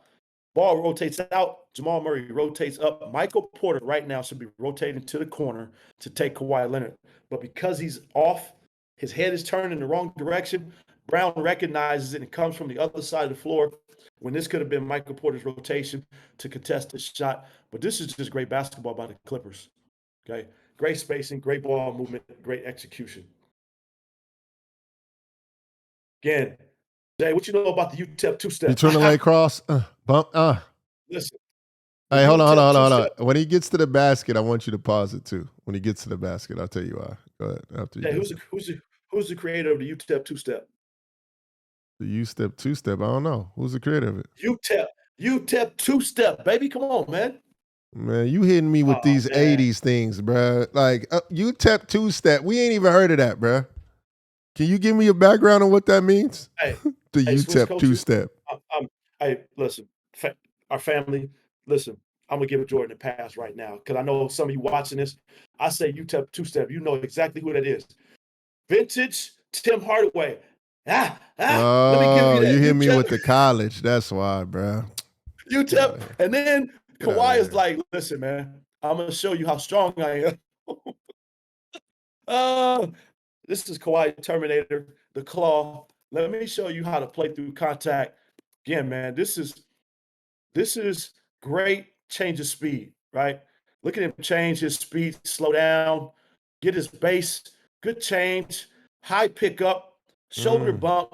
Ball rotates out. Jamal Murray rotates up. Michael Porter right now should be rotating to the corner to take Kawhi Leonard. But because he's off, his head is turned in the wrong direction. Brown recognizes it and comes from the other side of the floor when this could have been Michael Porter's rotation to contest this shot. But this is just great basketball by the Clippers. Okay. Great spacing, great ball movement, great execution. Again, Jay, what you know about the UTEP You two-step? turn the leg cross, bump, Listen, the Hey, hold on, hold on, UTEP hold on, hold two-step. on. When he gets to the basket, I want you to pause it too. When he gets to the basket, I'll tell you why. Go ahead after you Jay, get who's there. the, who's the who's the creator of the UTEP two-step? The U step, two step. I don't know. Who's the creator of it? UTEP two-step, baby. Come on, man. Man, you hitting me with Oh these man. 80s things, bruh. Like, you tap two step. We ain't even heard of that, bruh. Can you give me a background on what that means? Hey, The hey, Swish UTEP two coaches. step. I'm hey, listen, our family, listen, I'm gonna give Jordan a pass right now because I know some of you watching this. I say UTEP two-step. You know exactly who that is. Vintage Tim Hardaway. Let me give you Oh, you that hit me with UTEP. the college. That's why, bruh. Get out UTEP. of here. And then Get out of Kawhi is here. like, listen, man, I'm gonna show you how strong I am. uh, this is Kawhi Terminator, the claw. Let me show you how to play through contact. Again, man, this is great change of speed, right? Look at him change his speed, slow down, get his base, good change, high pickup, shoulder Mm. bump,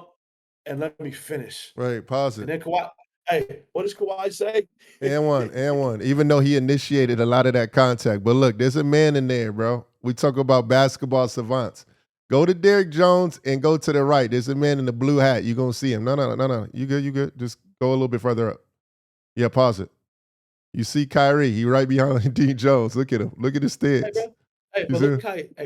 and let me finish. Right, pause And it. then Kawhi, hey, what does Kawhi say? And one, and one. Even though he initiated a lot of that contact. But look, there's a man in there, bro. We talk about basketball savants. Go to Derrick Jones and go to the right. There's a man in the blue hat. You're gonna see him. No. You good, you good. Just go a little bit further up. Yeah, pause it. You see Kyrie, he right behind D Jones. Look at him. Look at his Hey, stance. bro. Hey, You but see look him? how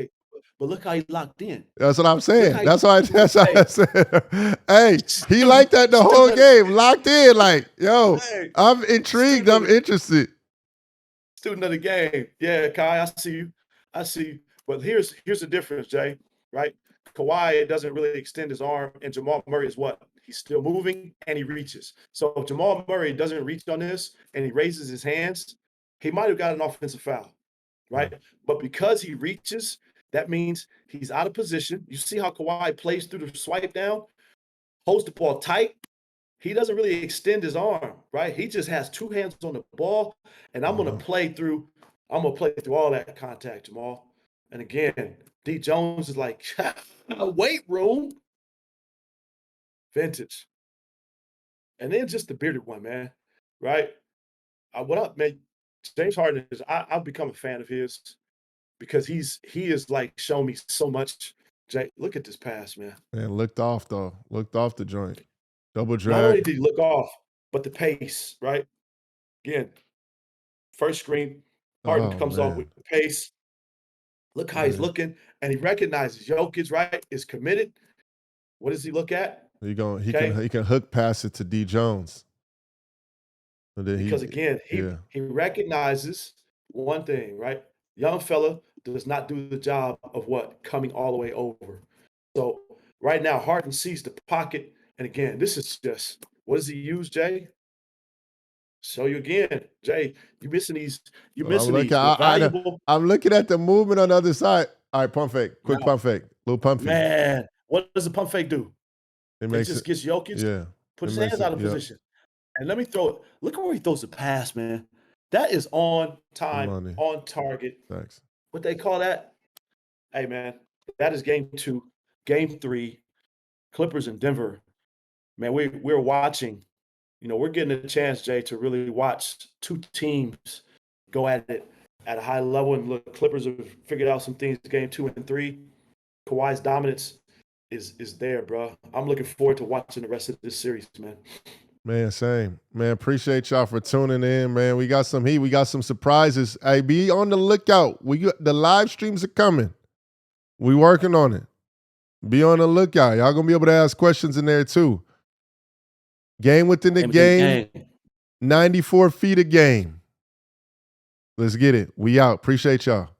look how he locked in. That's what I'm Look saying. how he That's why I hey, said. Hey, he student liked that the whole student of game, locked in. Like, yo, hey, I'm intrigued. student of I'm the interested. student of the game. Yeah, Kai, I see you. I see you. But here's the difference, Jay, right? Kawhi doesn't really extend his arm, and Jamal Murray is what? He's still moving and he reaches. So if Jamal Murray doesn't reach on this and he raises his hands, he might have got an offensive foul, Mm. right? But because he reaches, that means he's out of position. You see how Kawhi plays through the swipe down, holds the ball tight. He doesn't really extend his arm, right? He just has two hands on the ball, and I'm gonna play through. I'm gonna play through all that contact, Jamal. And again, D Jones is like a weight room, vintage, and then just the bearded one, man, right? What up, man? James Harden is. I've become a fan of his because he is like shown me so much. Jay, look at this pass, man. Man, looked off though. Looked off the joint. Double Not only drag. did he look off, but the pace, right? Again, first screen, Harden Oh comes off man. with the pace. Look how he's Yeah. looking, and he recognizes Jokic, right, is committed. What does he look at? He Okay, can hook pass it to D Jones. And then because again, yeah. he recognizes one thing, right? Young fella does not do the job of what coming all the way over. So right now, Harden sees the pocket, and again, this is just what does he use, Jay? Show you again, Jay. You missing these. You're So I'm missing looking. these. The valuable I'm looking at the movement on the other side. All right, pump fake. Quick now, pump fake. Little pump fake. man. What does the pump fake do? It It makes just it. gets Jokic, Yeah. put It his makes hands it. out of Yep. position. And let me throw it. Look at where he throws the pass, man. That is on time, Money. on target. Thanks. What they call that? Hey, man, that is game 2. Game 3, Clippers in Denver. Man, we're watching. You know, we're getting a chance, Jay, to really watch two teams go at it at a high level. And look, Clippers have figured out some things game 2 and 3. Kawhi's dominance is there, bro. I'm looking forward to watching the rest of this series, man. Man, same. Man, appreciate y'all for tuning in, man. We got some heat. We got some surprises. Hey, be on the lookout. The live streams are coming. We working on it. Be on the lookout. Y'all gonna be able to ask questions in there too. Game within the game, 94 feet a game. Let's get it. We out. Appreciate y'all.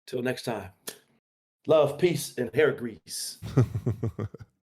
Till next time. Love, peace, and hair grease.